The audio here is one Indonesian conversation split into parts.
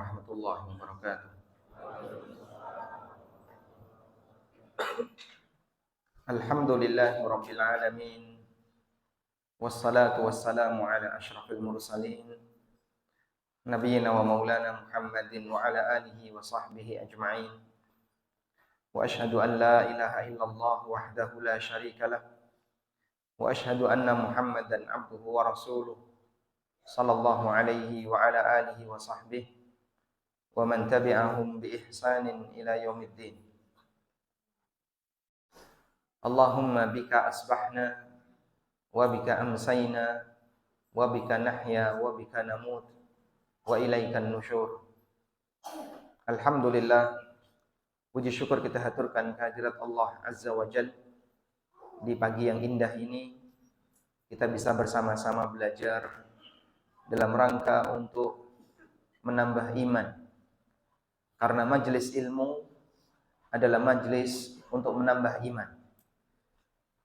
warahmatullahi wabarakatuh. Alhamdulillahi rabbil alamin. Wassalatu wassalamu ala asyrafil mursalin nabiyyina wa maulana Muhammadin wa ala alihi wa sahbihi ajma'in. Wa ashhadu an la ilaha illallah wahdahu la syarika lah. Wa ashhadu anna Muhammadan abduhu wa rasuluh sallallahu alaihi wa ala alihi wa sahbihi wa man tabi'ahum bi ihsanin ila yaumiddin. Allahumma bika asbahna wa bika amsayna wa bika nahya wa bika namut wa ilaikan nusyur. Alhamdulillah, puji syukur kita haturkan kehadirat Allah Azza wa Jalla. Di pagi yang indah ini kita bisa bersama-sama belajar dalam rangka untuk menambah iman. Karena majelis ilmu adalah majelis untuk menambah iman.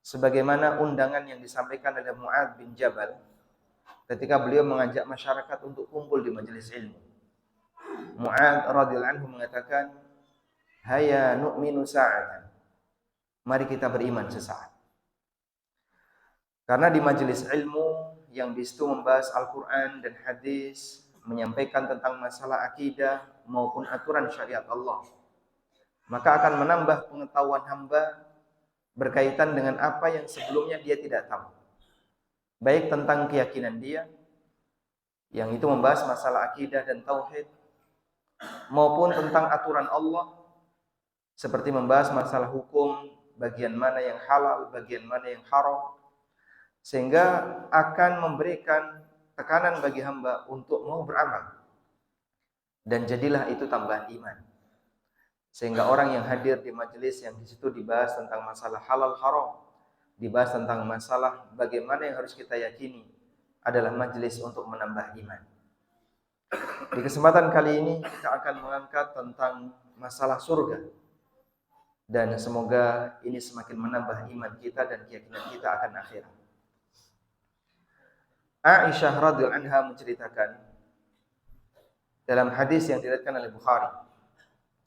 Sebagaimana undangan yang disampaikan oleh Mu'adz bin Jabal ketika beliau mengajak masyarakat untuk kumpul di majelis ilmu. Mu'adz radhiyallahu anhu mengatakan, "Hayya nu'minu sa'atan." Mari kita beriman sesaat. Karena di majelis ilmu yang di situ membahas Al-Quran dan hadis, menyampaikan tentang masalah akidah maupun aturan syariat Allah, maka akan menambah pengetahuan hamba berkaitan dengan apa yang sebelumnya dia tidak tahu, baik tentang keyakinan dia, yang itu membahas masalah akidah dan tauhid, maupun tentang aturan Allah, seperti membahas masalah hukum, bagian mana yang halal, bagian mana yang haram, sehingga akan memberikan tekanan bagi hamba untuk mau beramal. Dan jadilah itu tambahan iman. Sehingga orang yang hadir di majelis yang di situ dibahas tentang masalah halal haram, dibahas tentang masalah bagaimana yang harus kita yakini, adalah majelis untuk menambah iman. Di kesempatan kali ini kita akan mengangkat tentang masalah surga. Dan semoga ini semakin menambah iman kita dan keyakinan kita akan akhirat. Aisyah radhiyallahu anha menceritakan dalam hadis yang diriwayatkan oleh Bukhari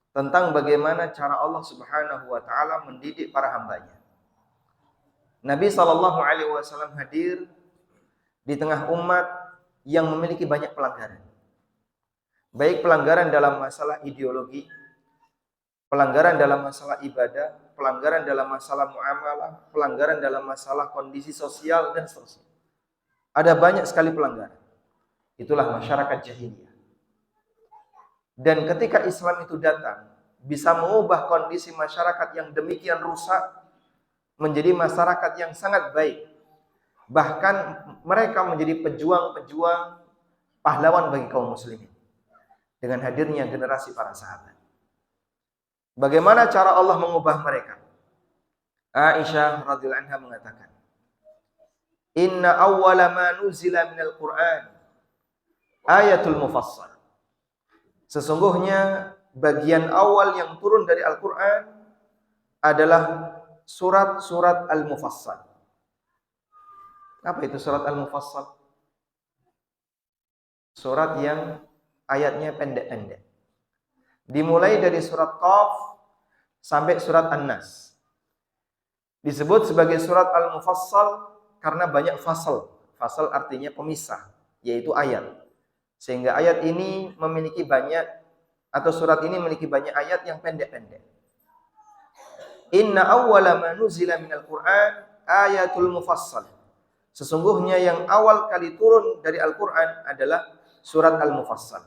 tentang bagaimana cara Allah Subhanahu wa taala mendidik para hambanya. Nabi sallallahu alaihi wasallam hadir di tengah umat yang memiliki banyak pelanggaran. Baik pelanggaran dalam masalah ideologi, pelanggaran dalam masalah ibadah, pelanggaran dalam masalah muamalah, pelanggaran dalam masalah kondisi sosial dan seterusnya. Ada banyak sekali pelanggaran. Itulah masyarakat jahiliyah. Dan ketika Islam itu datang, bisa mengubah kondisi masyarakat yang demikian rusak menjadi masyarakat yang sangat baik. Bahkan mereka menjadi pejuang-pejuang pahlawan bagi kaum muslimin. Dengan hadirnya generasi para sahabat. Bagaimana cara Allah mengubah mereka? Aisyah radhiyallahu anha mengatakan, "Inna awwala ma nuzila minal Qur'an ayatul mufassal." Sesungguhnya bagian awal yang turun dari Al-Quran adalah surat-surat Al-Mufassal. Apa itu surat Al-Mufassal? Surat yang ayatnya pendek-pendek. Dimulai dari surat Qaf sampai surat An-Nas. Disebut sebagai surat Al-Mufassal karena banyak fasal. Fasal artinya pemisah, yaitu ayat. Sehingga ayat ini memiliki banyak, atau surat ini memiliki banyak ayat yang pendek-pendek. Inna awwala ma nuzila minal Qur'an ayatul mufassal. Sesungguhnya yang awal kali turun dari Al-Quran adalah surat Al-Mufassal.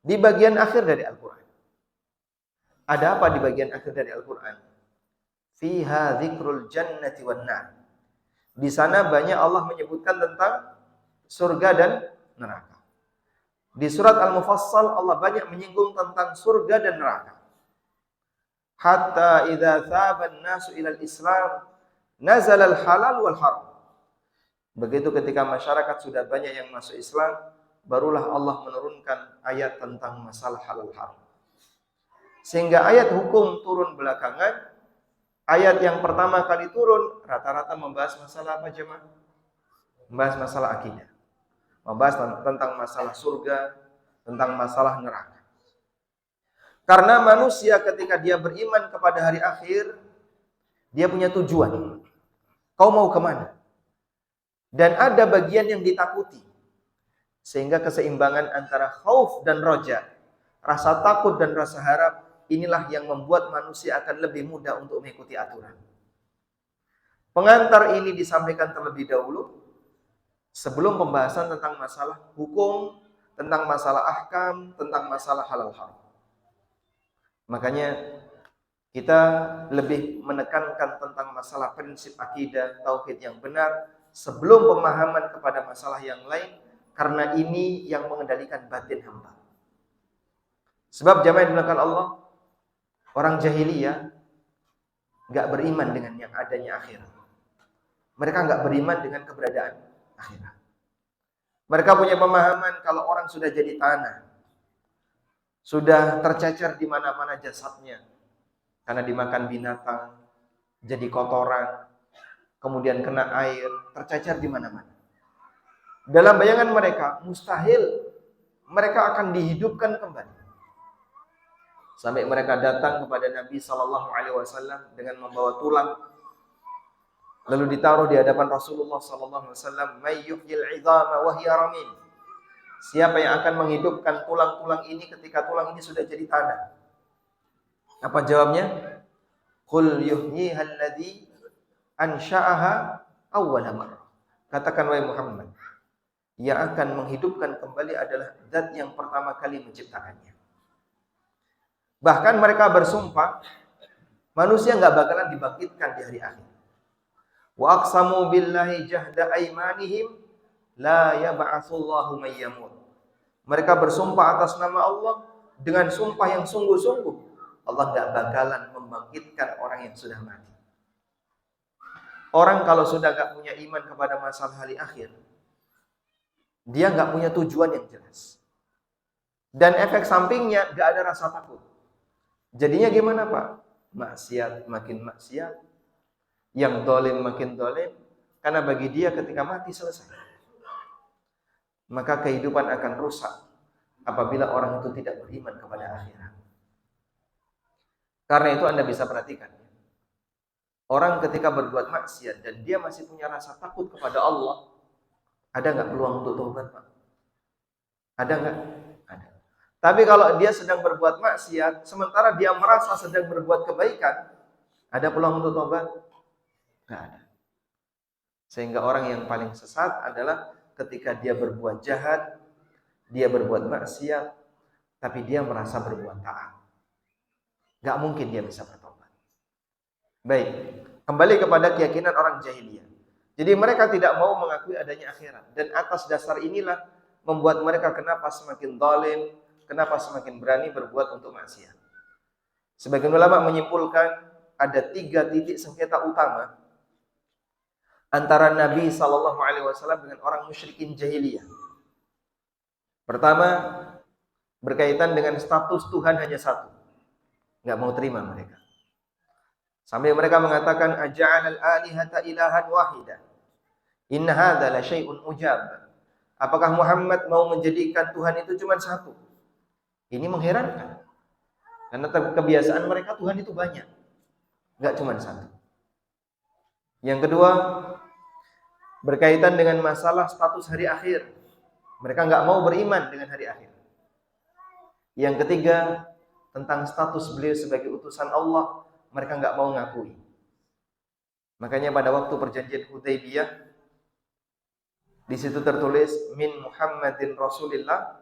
Di bagian akhir dari Al-Quran. Ada apa di bagian akhir dari Al-Quran? Fiha dzikrul jannati wan nar. Di sana banyak Allah menyebutkan tentang surga dan neraka. Di surat Al-Mufassal Allah banyak menyinggung tentang surga dan neraka. Hatta idza thaban nasu ilal Islam nazal al-halal wal haram. Begitu ketika masyarakat sudah banyak yang masuk Islam, barulah Allah menurunkan ayat tentang masalah halal haram. Sehingga ayat hukum turun belakangan. Ayat yang pertama kali turun rata-rata membahas masalah apa jemaah? Membahas masalah akidah. Membahas tentang masalah surga, tentang masalah neraka. Karena manusia ketika dia beriman kepada hari akhir, dia punya tujuan. Kau mau kemana? Dan ada bagian yang ditakuti. Sehingga keseimbangan antara khauf dan roja, rasa takut dan rasa harap, inilah yang membuat manusia akan lebih mudah untuk mengikuti aturan. Pengantar ini disampaikan terlebih dahulu sebelum pembahasan tentang masalah hukum, tentang masalah ahkam, tentang masalah halal haram. Makanya kita lebih menekankan tentang masalah prinsip akidah, tauhid yang benar sebelum pemahaman kepada masalah yang lain, karena ini yang mengendalikan batin hamba. Sebab jamaah yang dimuliakan Allah, orang jahiliyah enggak beriman dengan yang adanya akhirat. Mereka enggak beriman dengan keberadaan akhirat. Mereka punya pemahaman kalau orang sudah jadi tanah, sudah tercecer di mana-mana jasadnya karena dimakan binatang, jadi kotoran, kemudian kena air, tercecer di mana-mana. Dalam bayangan mereka, mustahil mereka akan dihidupkan kembali. Sampai mereka datang kepada Nabi Sallallahu Alaihi Wasallam dengan membawa tulang, lalu ditaruh di hadapan Rasulullah Sallallahu Alaihi Wasallam. May yuhyil 'idhama wa hiya ramim. Siapa yang akan menghidupkan tulang-tulang ini ketika tulang ini sudah jadi tanah? Apa jawabnya? Qul yuhyiha alladhi ansha'aha awwala marrah. Katakan wahai Muhammad, yang akan menghidupkan kembali adalah zat yang pertama kali menciptakannya. Bahkan mereka bersumpah manusia enggak bakalan dibangkitkan di hari akhir. Wa aqsamu billahi jahda aymanihim la yab'atsullahu may yamut. Mereka bersumpah atas nama Allah dengan sumpah yang sungguh-sungguh, Allah enggak bakalan membangkitkan orang yang sudah mati. Orang kalau sudah enggak punya iman kepada masalah hari akhir, dia enggak punya tujuan yang jelas. Dan efek sampingnya enggak ada rasa takut. Jadinya gimana Pak? Maksiat makin maksiat, yang dolim makin dolim, karena bagi dia ketika mati selesai. Maka kehidupan akan rusak apabila orang itu tidak beriman kepada akhirat. Karena itu Anda bisa perhatikan, orang ketika berbuat maksiat dan dia masih punya rasa takut kepada Allah, ada nggak peluang untuk taubat Pak? Ada nggak? Ada. Tapi kalau dia sedang berbuat maksiat, sementara dia merasa sedang berbuat kebaikan, ada peluang untuk taubat? Nggak ada. Sehingga orang yang paling sesat adalah ketika dia berbuat jahat, dia berbuat maksiat, tapi dia merasa berbuat taat. Nggak mungkin dia bisa bertobat. Baik, kembali kepada keyakinan orang jahiliyah. Jadi mereka tidak mau mengakui adanya akhirat. Dan atas dasar inilah membuat mereka kenapa semakin zalim, kenapa semakin berani berbuat untuk maksiat. Sebagian ulama menyimpulkan ada 3 titik sengketa utama antara Nabi Sallallahu Alaihi Wasallam dengan orang musyrikin jahiliyah. Pertama, berkaitan dengan status Tuhan hanya satu. Nggak mau terima mereka. Sampai mereka mengatakan aja'alal alihata ilahan wahida. Inna hadza la syai'un ujab. Apakah Muhammad mau menjadikan Tuhan itu cuma satu? Ini mengherankan. Karena kebiasaan mereka Tuhan itu banyak. Enggak cuma satu. Yang kedua, berkaitan dengan masalah status hari akhir. Mereka enggak mau beriman dengan hari akhir. Yang ketiga, tentang status beliau sebagai utusan Allah, mereka enggak mau ngakui. Makanya pada waktu perjanjian Hudaybiyah, di situ tertulis min Muhammadin Rasulillah,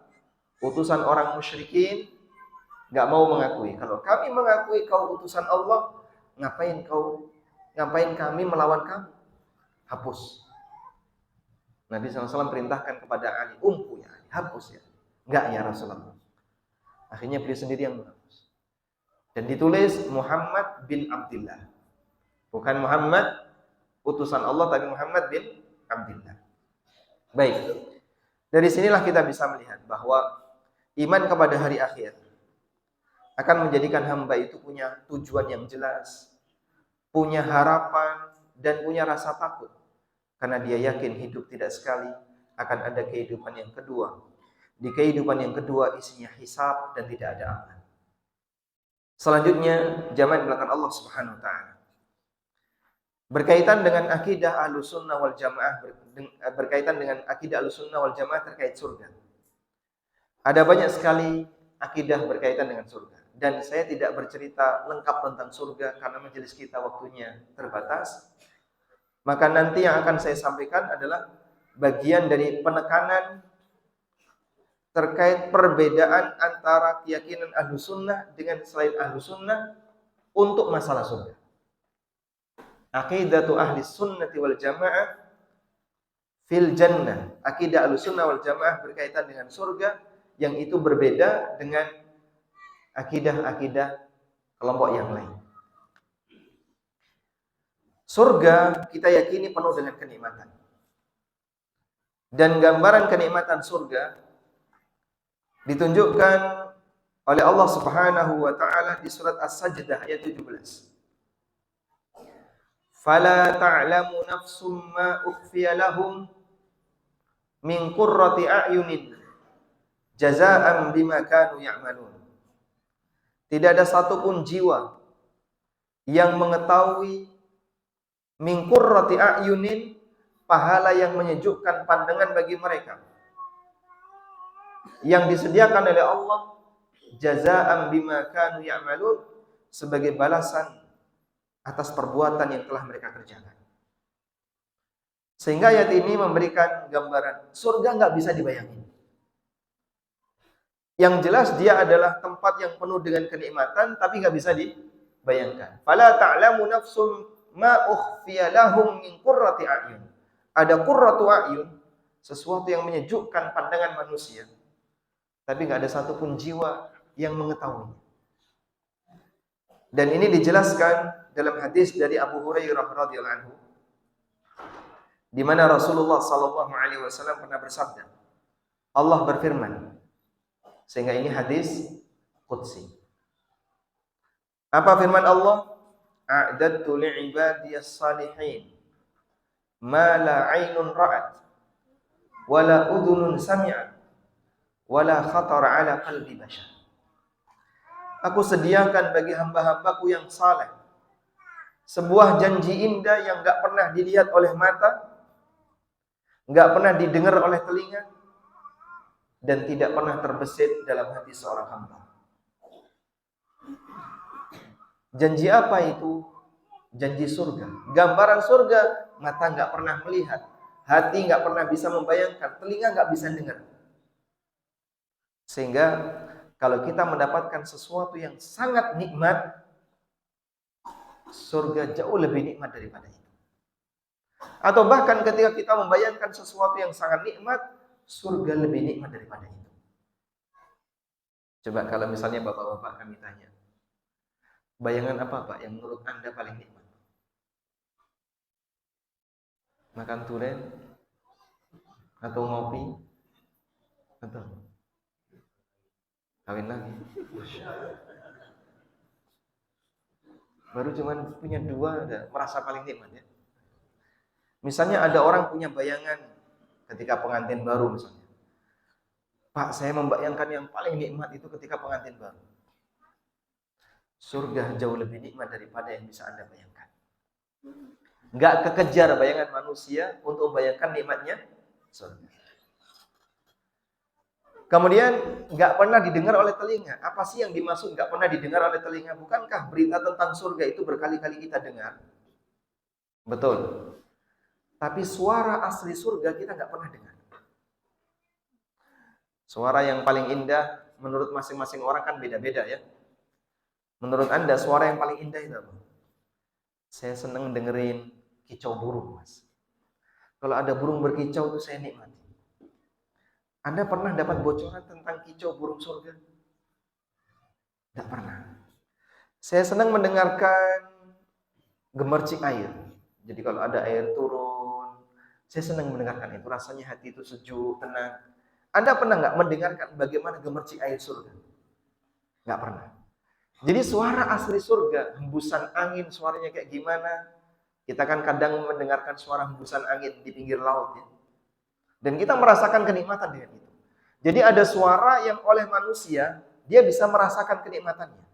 utusan orang musyrikin enggak mau mengakui. Kalau kami mengakui kau utusan Allah, ngapain kami melawan kamu? Hapus. Nabi SAW perintahkan kepada Ali, ya, hapus ya. Enggak ya Rasulullah. Akhirnya beliau sendiri yang menghapus. Dan ditulis Muhammad bin Abdullah. Bukan Muhammad utusan Allah, tapi Muhammad bin Abdullah. Baik. Dari sinilah kita bisa melihat bahwa iman kepada hari akhir akan menjadikan hamba itu punya tujuan yang jelas, punya harapan, dan punya rasa takut. Karena dia yakin hidup tidak sekali, akan ada kehidupan yang kedua. Di kehidupan yang kedua isinya hisab dan tidak ada amal. Selanjutnya jamaah yang dimuliakan Allah Subhanahu wa taala. Berkaitan dengan akidah Ahlussunnah wal Jamaah, berkaitan dengan akidah Ahlussunnah wal Jamaah terkait surga. Ada banyak sekali akidah berkaitan dengan surga, dan saya tidak bercerita lengkap tentang surga karena majelis kita waktunya terbatas. Maka nanti yang akan saya sampaikan adalah bagian dari penekanan terkait perbedaan antara keyakinan Ahlussunnah dengan selain Ahlussunnah untuk masalah surga. Aqidatu ahli sunnati wal jamaah fil jannah. Akidah Ahlussunnah wal Jamaah berkaitan dengan surga yang itu berbeda dengan akidah-akidah kelompok yang lain. Surga kita yakini penuh dengan kenikmatan. Dan gambaran kenikmatan surga ditunjukkan oleh Allah Subhanahu wa taala di surat As-Sajdah ayat 17. Fala ta'lamu nafsum ma ukhfiya lahum min qurrati a'yunin jazaa'an bima kanu ya'malun. Tidak ada satupun jiwa yang mengetahui min qurrati a'yunin, pahala yang menyejukkan pandangan bagi mereka, yang disediakan oleh Allah jazaa'an bima kanu ya'malun, sebagai balasan atas perbuatan yang telah mereka kerjakan. Sehingga ayat ini memberikan gambaran surga nggak bisa dibayangin. Yang jelas dia adalah tempat yang penuh dengan kenikmatan, tapi nggak bisa dibayangkan. Fala ta'lamu nafsum ma ukhfiya lahum min qurrati a'yun. Ada qurratu a'yun, sesuatu yang menyejukkan pandangan manusia, tapi nggak ada satupun jiwa yang mengetahui. Dan ini dijelaskan dalam hadis dari Abu Hurairah radhiyallahu anhu, di mana Rasulullah sallallahu alaihi wasallam pernah bersabda, Allah berfirman, sehingga ini hadis qudsi. Apa firman Allah? A'dadtu li'ibadiyas salihin ma la 'ainun ra'at wa la udhunun sami'at wa la khatara 'ala qalbi bashar. Aku sediakan bagi hamba-hambaku yang saleh sebuah janji indah yang enggak pernah dilihat oleh mata, enggak pernah didengar oleh telinga, dan tidak pernah terbesit dalam hati seorang hamba. Janji apa itu? Janji surga. Gambaran surga mata enggak pernah melihat, hati enggak pernah bisa membayangkan, telinga enggak bisa dengar. Sehingga kalau kita mendapatkan sesuatu yang sangat nikmat, surga jauh lebih nikmat daripada itu. Atau bahkan ketika kita membayangkan sesuatu yang sangat nikmat, surga lebih nikmat daripada itu. Coba kalau misalnya bapak-bapak kami tanya, bayangan apa Pak yang menurut Anda paling nikmat? Makan durian? Atau ngopi? Atau kawin lagi? Baru cuman punya dua, udah merasa paling nikmat ya. Misalnya ada orang punya bayangan ketika pengantin baru misalnya, Pak, saya membayangkan yang paling nikmat itu ketika pengantin baru. Surga jauh lebih nikmat daripada yang bisa Anda bayangkan. Enggak kekejar bayangan manusia untuk membayangkan nikmatnya surga. Kemudian enggak pernah didengar oleh telinga. Apa sih yang dimaksud enggak pernah didengar oleh telinga? Bukankah berita tentang surga itu berkali-kali kita dengar? Betul. Tapi suara asli surga kita enggak pernah dengar. Suara yang paling indah menurut masing-masing orang kan beda-beda ya. Menurut Anda suara yang paling indah itu apa? Saya senang dengerin kicau burung, Mas. Kalau ada burung berkicau itu saya nikmati. Anda pernah dapat bocoran tentang kicau burung surga? Tidak pernah. Saya senang mendengarkan gemercik air. Jadi kalau ada air turun, saya senang mendengarkan itu. Rasanya hati itu sejuk, tenang. Anda pernah nggak mendengarkan bagaimana gemercik air surga? Nggak pernah. Jadi suara asli surga, hembusan angin, suaranya kayak gimana? Kita kan kadang mendengarkan suara hembusan angin di pinggir laut ya. Dan kita merasakan kenikmatan dengan itu. Jadi ada suara yang oleh manusia dia bisa merasakan kenikmatannya.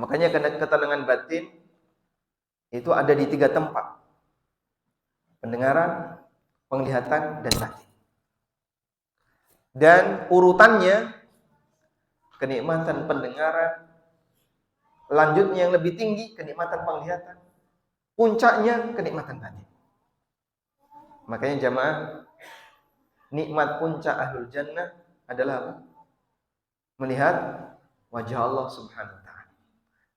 Makanya ketenangan batin itu ada di 3 tempat. Pendengaran, penglihatan, dan batin. Dan urutannya kenikmatan pendengaran, lanjutnya yang lebih tinggi kenikmatan penglihatan, puncaknya kenikmatan batin. Makanya jamaah, nikmat puncak ahlul jannah adalah apa? Melihat wajah Allah Subhanahu wa taala.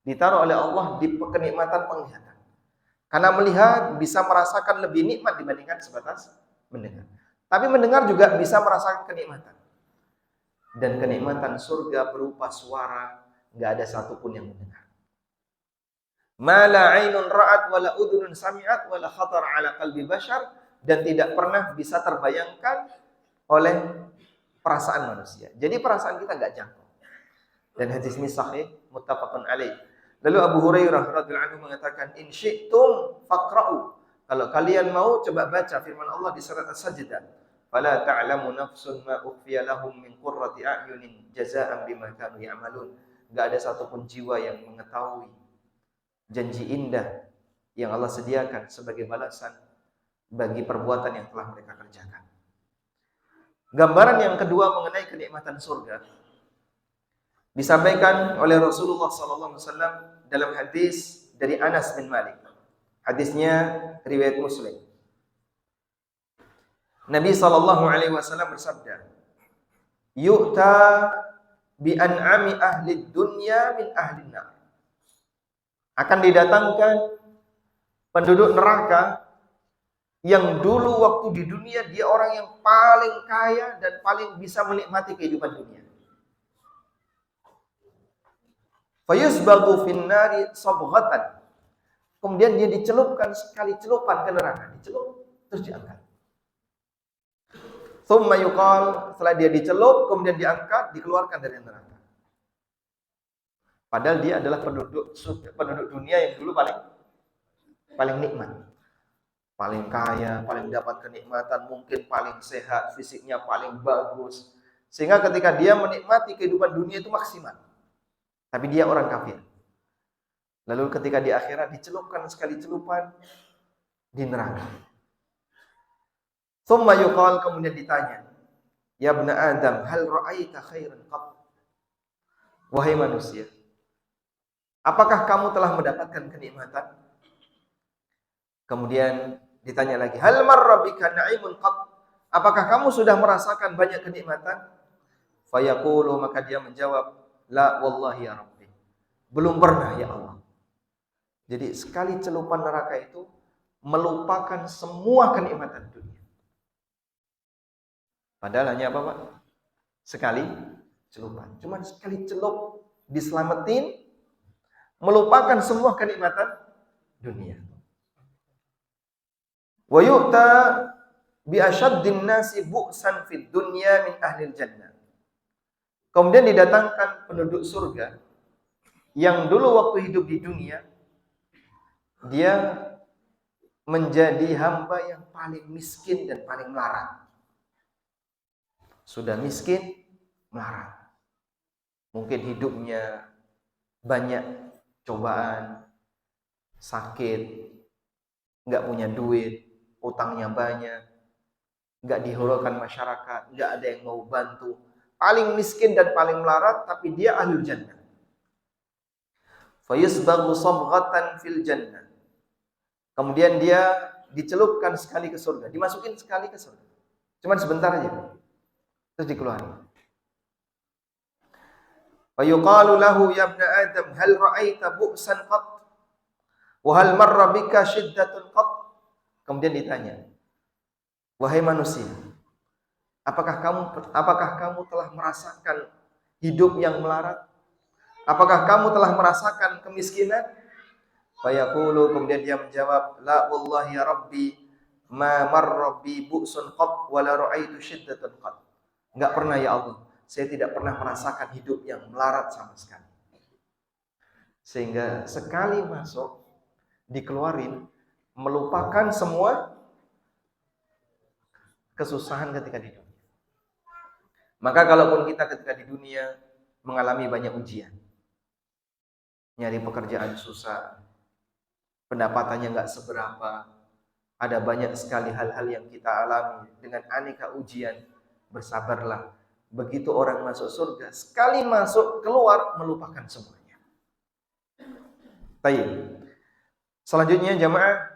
Ditaruh oleh Allah di kenikmatan penglihatan. Karena melihat bisa merasakan lebih nikmat dibandingkan sebatas mendengar. Tapi mendengar juga bisa merasakan kenikmatan. Dan kenikmatan surga berupa suara, enggak ada satupun yang mendengar. Ma la 'ainun ra'at wa la udhunun sami'at wa la khatar 'ala qalbi bashar, dan tidak pernah bisa terbayangkan oleh perasaan manusia. Jadi perasaan kita enggak jangkau. Dan hadis ini sahih, muttafaqun alaih. Lalu Abu Hurairah radhiyallahu anhu mengatakan, "In syi'tum faqra'u." Kalau kalian mau, coba baca firman Allah di surat As-Sajdah. Fala ta'lamu nafsun ma ukhfiya lahum min qurrati a'yunin jazaa'an bima kanu ya'malun. Enggak ada satupun jiwa yang mengetahui janji indah yang Allah sediakan sebagai balasan bagi perbuatan yang telah mereka kerjakan. Gambaran yang kedua mengenai kenikmatan surga disampaikan oleh Rasulullah SAW dalam hadis dari Anas bin Malik. Hadisnya riwayat Muslim. Nabi SAW bersabda, "Yu'ta bi an'ami ahli dunya min ahli nar." Akan didatangkan penduduk neraka yang dulu waktu di dunia dia orang yang paling kaya dan paling bisa menikmati kehidupan dunia. Fayusbagu fin nari sabghatan. Kemudian dia dicelupkan sekali celupan ke neraka, dicelup terus diangkat. Tsumma yuqal, setelah dia dicelup kemudian diangkat, dikeluarkan dari neraka. Padahal dia adalah penduduk dunia yang dulu paling nikmat. Paling kaya, paling dapat kenikmatan, mungkin paling sehat, fisiknya paling bagus. Sehingga ketika dia menikmati kehidupan dunia itu maksimal. Tapi dia orang kafir. Lalu ketika di akhirat dicelupkan sekali celupan di neraka. Tsumma yuqal, kemudian ditanya, "Ya ibna Adam, hal ra'aita khairan qat?" Wahai manusia, apakah kamu telah mendapatkan kenikmatan? Kemudian ditanya lagi, "Hal marra bika na'imun qat?" Apakah kamu sudah merasakan banyak kenikmatan? Fayaqulu, maka dia menjawab, "La wallahi ya Rabbi." Belum pernah ya Allah. Jadi sekali celupan neraka itu melupakan semua kenikmatan dunia. Padahal hanya apa, Pak? Sekali celupan. Cuma sekali celup diselamatin, melupakan semua kenikmatan dunia. Wa yu'ta bi asyaddin nasi bu'san fid dunya min ahlil jannah. Kemudian didatangkan penduduk surga yang dulu waktu hidup di dunia dia menjadi hamba yang paling miskin dan paling melarat. Sudah miskin, melarat. Mungkin hidupnya banyak cobaan, sakit, nggak punya duit, utangnya banyak, nggak dihiraukan masyarakat, nggak ada yang mau bantu. Paling miskin dan paling melarat, tapi dia ahlul jannah. Fayusbaghu sabghatan fil jannah. Kemudian dia dicelupkan sekali ke surga, dimasukin sekali ke surga. Cuman sebentar aja. Terus dikeluarin. Wa yuqalu lahu ya ibna Adam, hal ra'aita bu'san qat? Wa hal marra bika shiddatun qat? Kemudian ditanya, wahai manusia, apakah kamu telah merasakan hidup yang melarat? Apakah kamu telah merasakan kemiskinan? Fayaqulu, kemudian dia menjawab, la wallahi ya Rabbi, ma marra bi bu'sun qat wa la ra'aitu shiddatun qat. Enggak pernah ya Allah, saya tidak pernah merasakan hidup yang melarat sama sekali. Sehingga sekali masuk, dikeluarin, melupakan semua kesusahan ketika di dunia. Maka kalaupun kita ketika di dunia mengalami banyak ujian, nyari pekerjaan susah, pendapatannya nggak seberapa, ada banyak sekali hal-hal yang kita alami dengan aneka ujian, bersabarlah. Begitu orang masuk surga, sekali masuk keluar melupakan semuanya. Baik. Selanjutnya jamaah,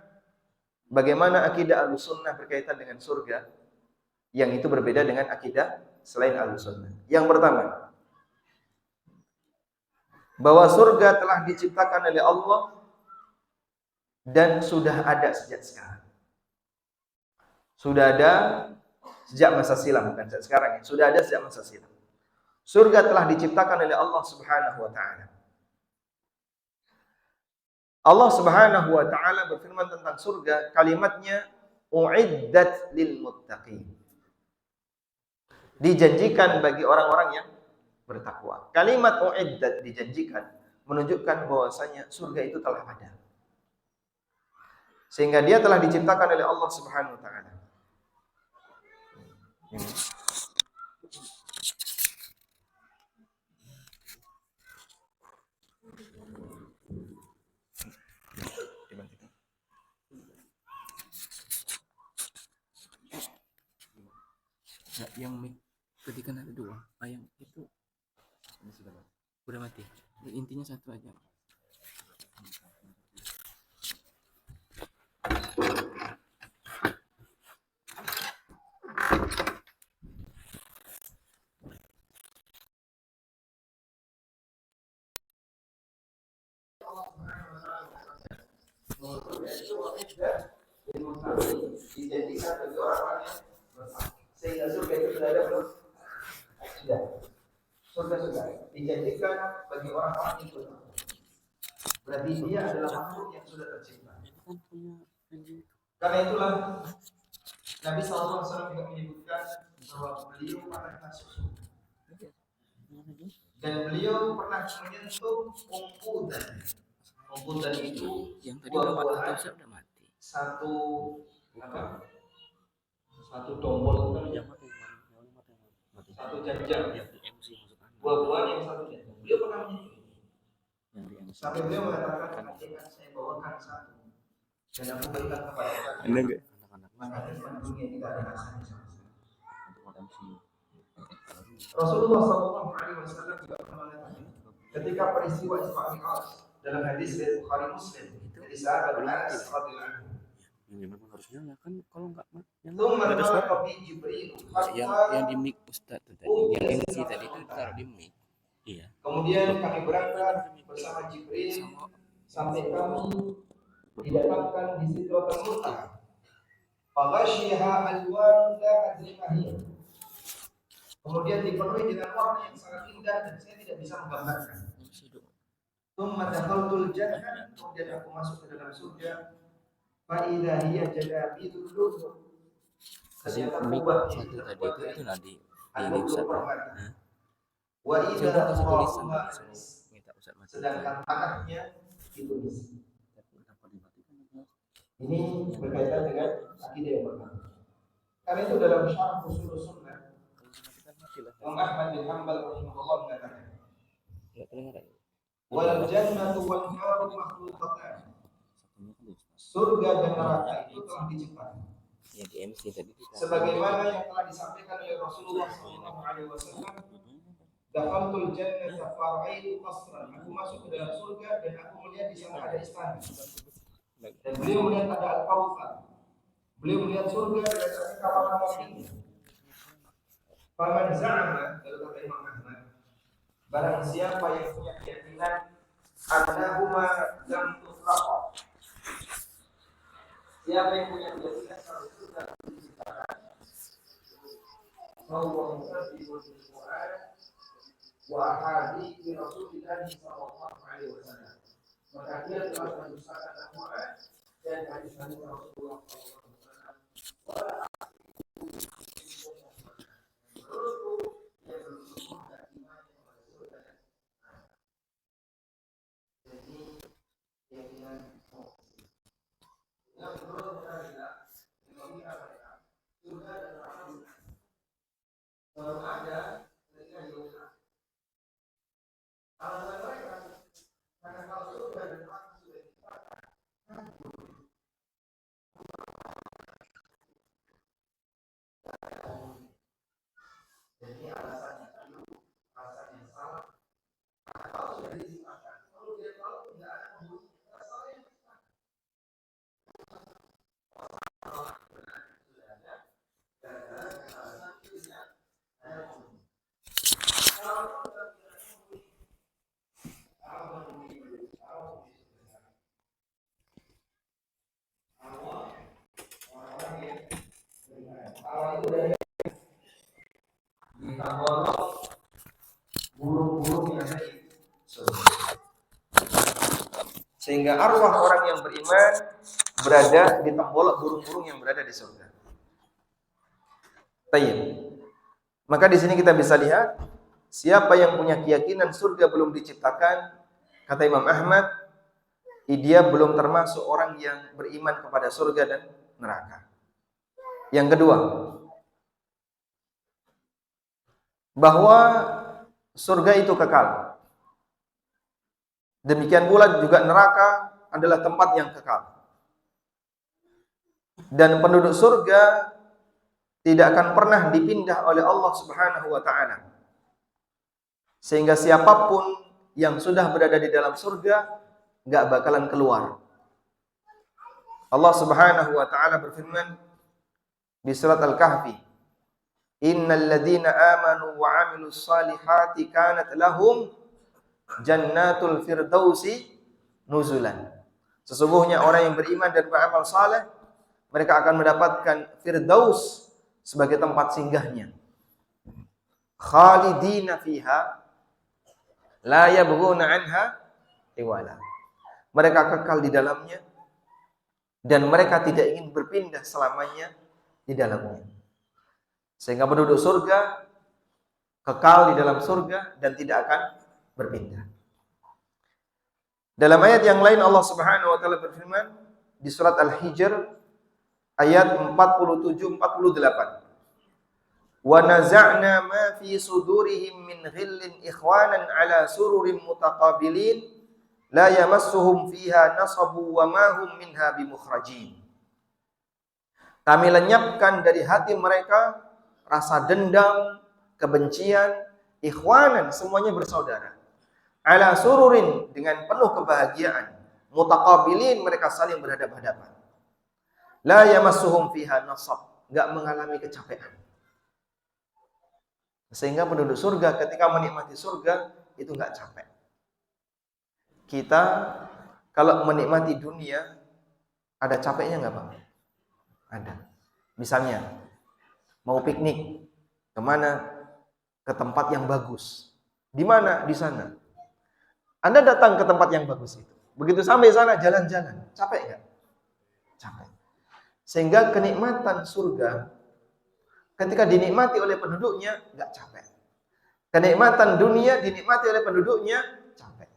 bagaimana akidah Ahlussunnah berkaitan dengan surga? Yang itu berbeda dengan akidah selain Ahlussunnah. Yang pertama, bahwa surga telah diciptakan oleh Allah dan sudah ada sejak sekarang. Sudah ada sejak masa silam, bukan sejak sekarang ya. Sudah ada sejak masa silam. Surga telah diciptakan oleh Allah Subhanahu wa taala. Allah Subhanahu wa taala berfirman tentang surga, kalimatnya uiddat lil muttaqin. Dijanjikan bagi orang-orang yang bertakwa. Kalimat uiddat, dijanjikan, menunjukkan bahwasanya surga itu telah ada. Sehingga dia telah diciptakan oleh Allah Subhanahu wa taala. Yang mic ketika ada dua, yang itu udah mati. Intinya satu aja. Dijadikan bagi orang-orang yang sehingga surga itu sudah ada belum? Sudah. Surga sudah dijadikan bagi orang-orang yang bertakwa. Berarti dia adalah makhluk yang sudah tercipta. Karena itulah Nabi SAW juga menyebutkan bahwa beliau pernah masuk surga dan beliau pernah menyentuh ungkudan. Ungkudan itu yang tadi buah-buahan udah mati. Satu apa? Satu tombol satu jam-jam. Buah-buahan yang satu jam. Beliau pernah menyentuh. Sampai beliau mengatakan, "Akan saya bawakan satu dan aku berikan kepada kalian." Maka kehidupan dunia tidak ada rasanya sama sekali. Rasulullah SAW juga pernah mengatakan, ketika peristiwa Isra Mi'raj dalam hadis dari Bukhari Muslim dari sahabat Anas radhiyallahu anhu, memang harus nyala kan, kalau enggak nyala ada suara. Yang di mic Ustaz tuh tadi, yang MC tadi itu taruh di mic. Iya. Kemudian kami berangkat bersama Jibril sampai kami didatangkan di Sidratul Muntaha. Faghashiha alwan la adri ma hiya. Kemudian dipenuhi dengan warna yang sangat indah dan saya tidak bisa menggambarkan. Tsumma dakhaltul jannah, kemudian aku masuk ke dalam surga. Fa idza hiya jadabidul lu'lu'. Ternyata kubah satu tadi itu tadi ini Ustaz. Wa idza kasih tulisan minta Ustaz mati. Sedangkan tanahnya ditulis. Ini berkaitan dengan akidah yang pertama. Karena itu dalam syarah usul sunnah, Imam Ahmad bin Hanbal rahimahullah mengatakan, wal jannatu wan naru makhluqatan. Surga dan neraka itu telah diciptakan. Ya di MC tadi. Sebagaimana yang telah disampaikan oleh Rasulullah SAW, dakhaltul jannata fara'aitu qasran. Aku masuk ke dalam surga dan aku melihat di sana ada istana. Dan beliau melihat ada al-Kautsar. Beliau melihat surga dan ada kapal-kapal tinggi. Faman za'ama, lalu kata Imam Ahmad, barang siapa yang punya keyakinan annahuma lam tukhraqa. Siapa yang punya keyakinan kalau surga diciptakan, bahwa musaddiqul Qur'an wa ahadits Rasulillah sallallahu alaihi wasallam. Maka dia telah mendustakan Al-Quran dan hadis-hadis Rasulullah SAW. Ada burung-burung yang ada di surga. Sehingga arwah orang yang beriman berada di tembolok burung-burung yang berada di surga. Tayyib. Maka di sini kita bisa lihat siapa yang punya keyakinan surga belum diciptakan, kata Imam Ahmad, dia belum termasuk orang yang beriman kepada surga dan neraka. Yang kedua, bahwa surga itu kekal. Demikian pula juga neraka adalah tempat yang kekal. Dan penduduk surga tidak akan pernah dipindah oleh Allah Subhanahu wa taala. Sehingga siapapun yang sudah berada di dalam surga enggak bakalan keluar. Allah Subhanahu wa taala berfirman di surat Al-Kahfi, "Innal ladzina amanu wa 'amilus salihati kanat lahum jannatul firdausi nuzulan." Sesungguhnya orang yang beriman dan beramal saleh, mereka akan mendapatkan firdaus sebagai tempat singgahnya. Khalidina fiha la yabghuna anha iwala. Mereka kekal di dalamnya dan mereka tidak ingin berpindah selamanya di dalamnya. Sehingga penduduk surga kekal di dalam surga dan tidak akan berpindah. Dalam ayat yang lain Allah Subhanahu wa taala berfirman di surat Al-Hijr ayat 47-48. Wa naza'na ma fi sudurihim min ghillin ikhwanan ala sururin mutaqabilin la yamassuhum fiha nasabu wa ma hum minha bimukhrajin. Kami lenyapkan dari hati mereka rasa dendam, kebencian, ikhwanan, semuanya bersaudara. Ala sururin, dengan penuh kebahagiaan, mutaqabilin, mereka saling berhadapan-hadapan. La yamassuhum fiha nasab, enggak mengalami kecapean. Sehingga penduduk surga ketika menikmati surga itu enggak capek. Kita kalau menikmati dunia ada capeknya enggak, Bang? Ada. Misalnya mau piknik kemana? Ke tempat yang bagus. Di mana? Di sana. Anda datang ke tempat yang bagus itu. Begitu sampai sana jalan-jalan, capek enggak? Capek. Sehingga kenikmatan surga ketika dinikmati oleh penduduknya enggak capek. Kenikmatan dunia dinikmati oleh penduduknya capek.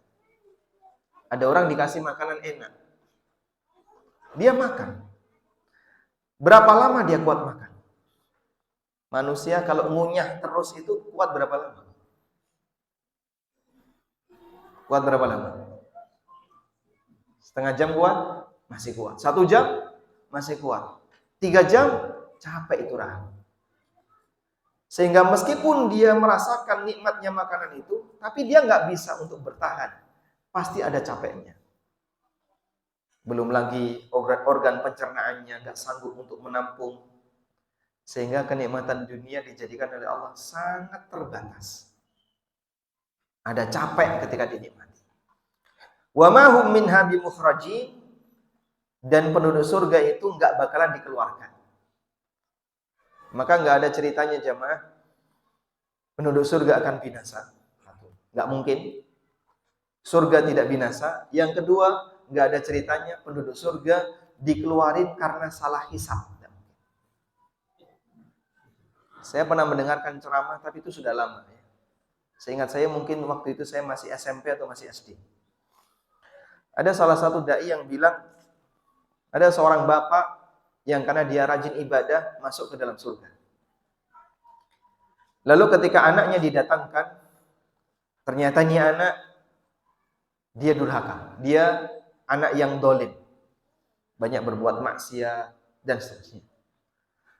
Ada orang dikasih makanan enak. Dia makan. Berapa lama dia kuat makan? Manusia kalau ngunyah terus itu kuat berapa lama? Kuat berapa lama? Setengah jam kuat? Masih kuat. 1 jam? Masih kuat. 3 jam? Capek itu rahang. Sehingga meskipun dia merasakan nikmatnya makanan itu, tapi dia nggak bisa untuk bertahan. Pasti ada capeknya. Belum lagi organ pencernaannya nggak sanggup untuk menampung. Sehingga kenikmatan dunia dijadikan oleh Allah sangat terbatas. Ada capek ketika dinikmati. Wa ma hum minha bimukhrajin, dan penduduk surga itu nggak bakalan dikeluarkan. Maka nggak ada ceritanya jamaah penduduk surga akan binasa. Nggak mungkin. Surga tidak binasa. Yang kedua, nggak ada ceritanya penduduk surga dikeluarin karena salah hisab. Saya pernah mendengarkan ceramah, tapi itu sudah lama. Seingat saya mungkin waktu itu saya masih SMP atau masih SD. Ada salah satu dai yang bilang, ada seorang bapak yang karena dia rajin ibadah masuk ke dalam surga. Lalu ketika anaknya didatangkan, ternyata ini anak dia durhaka, dia anak yang dolim, banyak berbuat maksiat dan seterusnya.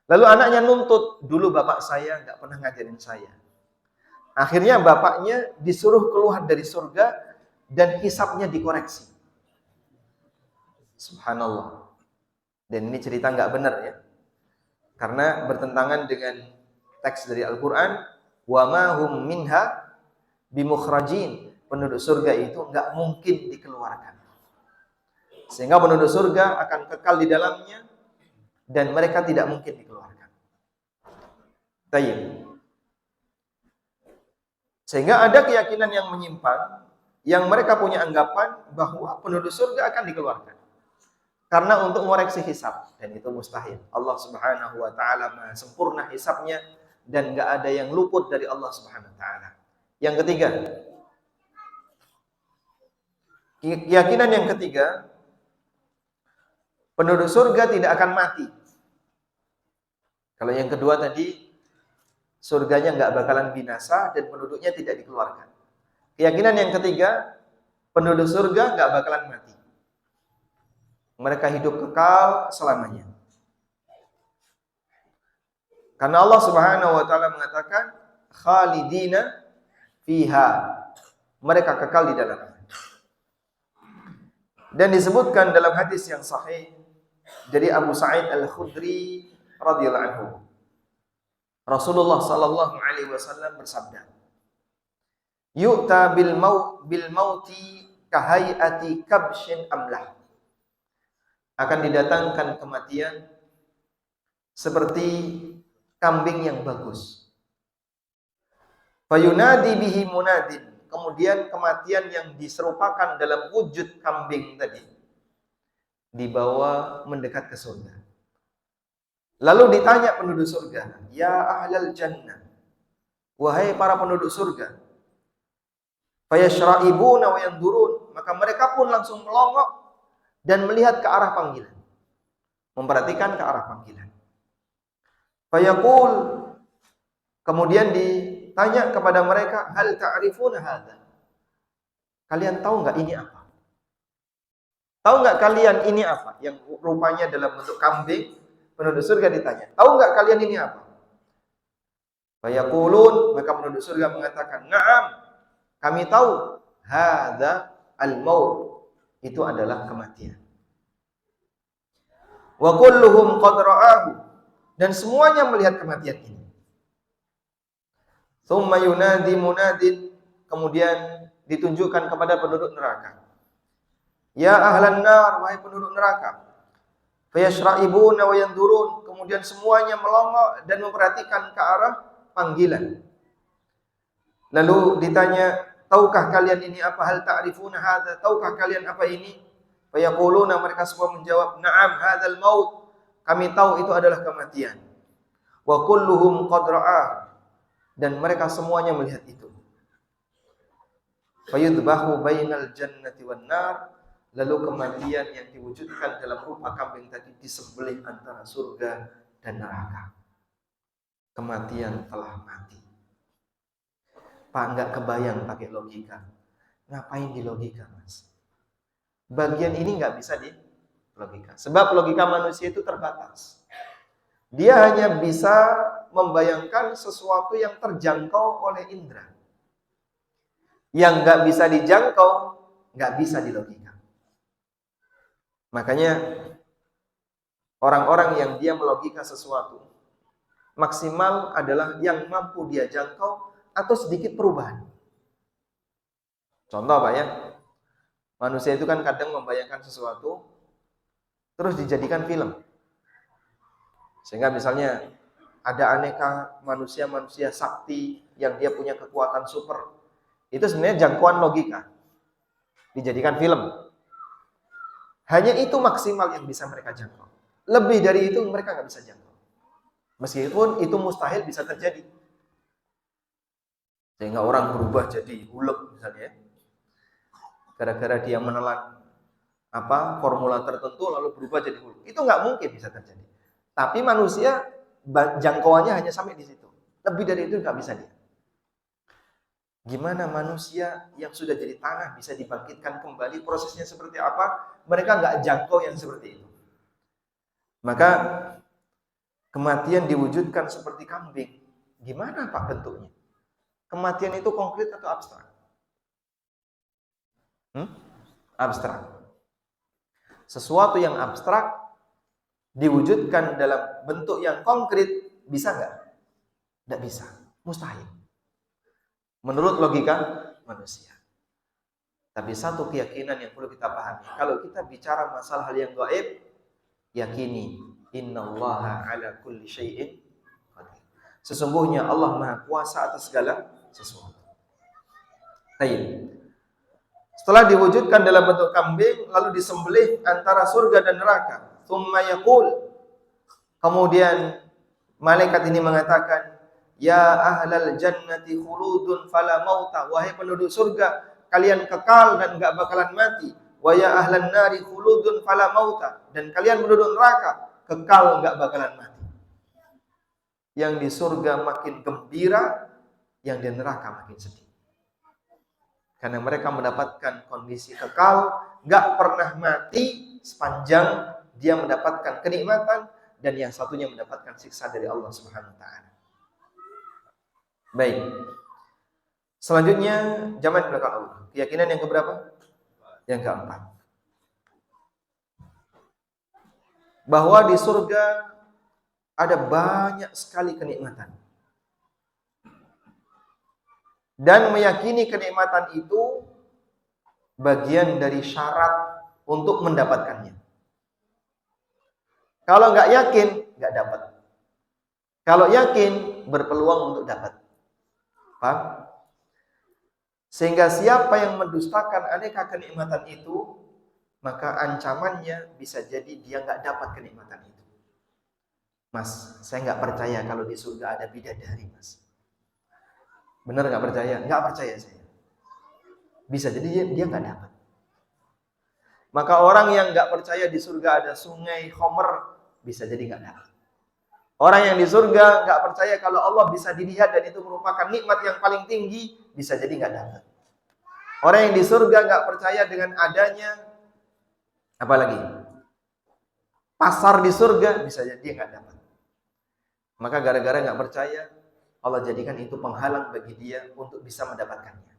Lalu anaknya nuntut, dulu bapak saya nggak pernah ngajarin saya. Akhirnya bapaknya disuruh keluar dari surga dan hisabnya dikoreksi. Subhanallah. Dan ini cerita nggak benar ya, karena bertentangan dengan teks dari Al-Quran. Wa ma hum minha bimukhrajin. Penduduk surga itu nggak mungkin dikeluarkan. Sehingga penduduk surga akan kekal di dalamnya dan mereka tidak mungkin dikeluarkan. Tayyib. Sehingga ada keyakinan yang menyimpang, yang mereka punya anggapan bahwa penduduk surga akan dikeluarkan. Karena untuk mengoreksi hisab, dan itu mustahil. Allah Subhanahu wa taala Maha sempurna hisabnya dan enggak ada yang luput dari Allah Subhanahu wa taala. Yang ketiga, keyakinan yang ketiga, penduduk surga tidak akan mati. Kalau yang kedua tadi, surganya enggak bakalan binasa dan penduduknya tidak dikeluarkan. Keyakinan yang ketiga, penduduk surga enggak bakalan mati. Mereka hidup kekal selamanya. Karena Allah Subhanahu wa taala mengatakan khalidina fiha. Mereka kekal di dalamnya. Dan disebutkan dalam hadis yang sahih dari Abu Sa'id Al-Khudri radhiyallahu anhu. Rasulullah sallallahu alaihi wasallam bersabda, "Yu'ta bil mauti kahayati kabshin amlah." Akan didatangkan kematian seperti kambing yang bagus. Fayunadi bihi munadin. Kemudian kematian yang diserupakan dalam wujud kambing tadi dibawa mendekat ke surga. Lalu ditanya penduduk surga, "Ya ahlal jannah." Wahai para penduduk surga. Fayashra'ibuna wa yandurun. Maka mereka pun langsung melongok dan melihat ke arah panggilan. Memperhatikan ke arah panggilan. Fayaqul, kemudian ditanya kepada mereka, hal ta'rifuna hadza? Kalian tahu enggak ini apa? Tahu enggak kalian ini apa? Yang rupanya dalam bentuk kambing, penduduk surga ditanya. Tahu enggak kalian ini apa? Fayaqulun, maka penduduk surga mengatakan, "Na'am, kami tahu. Hadza al-maut." Itu adalah kematian. Wa kulluhum qad ra'ahu. Dan semuanya melihat kematian ini. Tsumma yunadi munadin, kemudian ditunjukkan kepada penduduk neraka. Ya ahlan nar, wahai penduduk neraka. Fayashra'ibuna wa yandurun, kemudian semuanya melongok dan memperhatikan ke arah panggilan. Lalu ditanya, tahukah kalian ini apa? Hal ta'rifuna hadza? Tahukah kalian apa ini? Fayaquluna, mereka semua menjawab, na'am hadzal maut. Kami tahu itu adalah kematian. Wa kulluhum qad ra'ah, dan mereka semuanya melihat itu. Fayudbahu bainal jannati wan nar, lalu kematian yang diwujudkan dalam rupa kambing tadi disembelih antara surga dan neraka. Kematian telah mati. Pak, enggak kebayang pakai logika. Ngapain di logika, Mas? Bagian ini enggak bisa di logika. Sebab logika manusia itu terbatas. Dia hanya bisa membayangkan sesuatu yang terjangkau oleh indera. Yang enggak bisa dijangkau, enggak bisa dilogika. Makanya orang-orang yang dia melogika sesuatu maksimal adalah yang mampu dia jangkau atau sedikit perubahan. Contoh Pak ya, manusia itu kan kadang membayangkan sesuatu terus dijadikan film. Sehingga misalnya ada aneka manusia-manusia sakti yang dia punya kekuatan super. Itu sebenarnya jangkauan logika. Dijadikan film. Hanya itu maksimal yang bisa mereka jangkau. Lebih dari itu mereka nggak bisa jangkau. Meskipun itu mustahil bisa terjadi. Sehingga orang berubah jadi huluk misalnya. Gara-gara dia menelan formula tertentu lalu berubah jadi huluk. Itu nggak mungkin bisa terjadi. Tapi manusia jangkauannya hanya sampai di situ. Lebih dari itu nggak bisa dia. Gimana manusia yang sudah jadi tanah bisa dibangkitkan kembali, prosesnya seperti apa? Mereka nggak jangkau yang seperti itu. Maka kematian diwujudkan seperti kambing. Gimana Pak bentuknya? Kematian itu konkret atau abstrak? Abstrak. Sesuatu yang abstrak diwujudkan dalam bentuk yang konkret, bisa nggak? Nggak bisa, mustahil. Menurut logika manusia. Tapi satu keyakinan yang perlu kita pahami, kalau kita bicara masalah hal yang gaib, yakini innallaha ala kulli syai'in qadir. Sesungguhnya Allah Maha Kuasa atas segala sesuatu. Baik. Setelah diwujudkan dalam bentuk kambing, lalu disembelih antara surga dan neraka. Tsumma yaqul, kemudian malaikat ini mengatakan, ya ahlal jannati khuludun fala mauta, wahai penduduk surga, kalian kekal dan enggak bakalan mati. Wa ya ahlan nari khuludun fala mauta, dan kalian penduduk neraka kekal enggak bakalan mati. Yang di surga makin gembira, yang di neraka makin sedih. Karena mereka mendapatkan kondisi kekal, gak pernah mati sepanjang dia mendapatkan kenikmatan, dan yang satunya mendapatkan siksa dari Allah Subhanahu wa taala. Baik. Selanjutnya zaman belakang Allah. Keyakinan yang keberapa? Yang keempat. Bahwa di surga ada banyak sekali kenikmatan. Dan meyakini kenikmatan itu bagian dari syarat untuk mendapatkannya. Kalau nggak yakin, nggak dapat. Kalau yakin, berpeluang untuk dapat. Paham? Sehingga siapa yang mendustakan aneka kenikmatan itu, maka ancamannya bisa jadi dia nggak dapat kenikmatan itu. Mas, saya nggak percaya kalau di surga ada bidadari, Mas. Benar nggak percaya? Nggak percaya saya. Bisa jadi dia nggak dapat. Maka orang yang nggak percaya di surga ada sungai Homer, bisa jadi nggak dapat. Orang yang di surga nggak percaya kalau Allah bisa dilihat dan itu merupakan nikmat yang paling tinggi, bisa jadi nggak dapat. Orang yang di surga nggak percaya dengan adanya apalagi pasar di surga, bisa jadi dia nggak dapat. Maka gara-gara nggak percaya, Allah jadikan itu penghalang bagi dia untuk bisa mendapatkannya.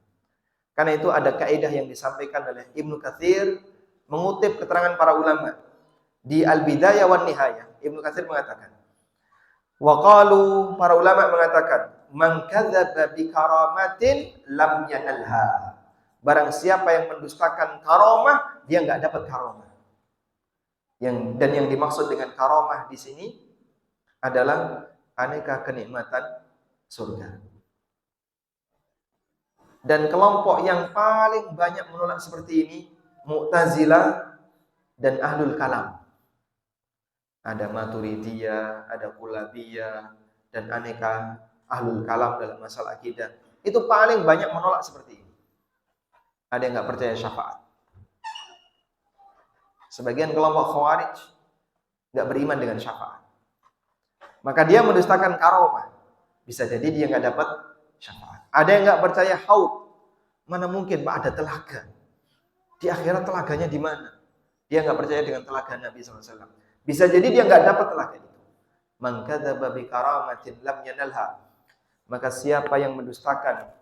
Karena itu ada kaidah yang disampaikan oleh Ibnu Katsir mengutip keterangan para ulama di Al-Bidayah wan Nihayah. Ibnu Katsir mengatakan, wa qalu, para ulama mengatakan, man kadzdzaba bi karamatin lam yanalha. Barang siapa yang mendustakan karamah, dia enggak dapat karamah. Dan yang dimaksud dengan karamah di sini adalah aneka kenikmatan surga. Dan kelompok yang paling banyak menolak seperti ini, Mu'tazilah dan Ahlul Kalam. Ada Maturidiyah, ada Kullabiyah, dan aneka Ahlul Kalam dalam masalah akidah. Itu paling banyak menolak seperti ini. Ada yang nggak percaya syafaat. Sebagian kelompok Khawarij nggak beriman dengan syafaat. Maka dia mendustakan karomah. Bisa jadi dia nggak dapat syafaat. Ada yang nggak percaya haud. Mana mungkin Pak ada telaga? Di akhirat telaganya di mana? Dia nggak percaya dengan telaga Nabi SAW. Bisa jadi dia nggak dapat telaga itu. Man kadzdzaba bi karamatin lam yanalha. Maka siapa yang mendustakan,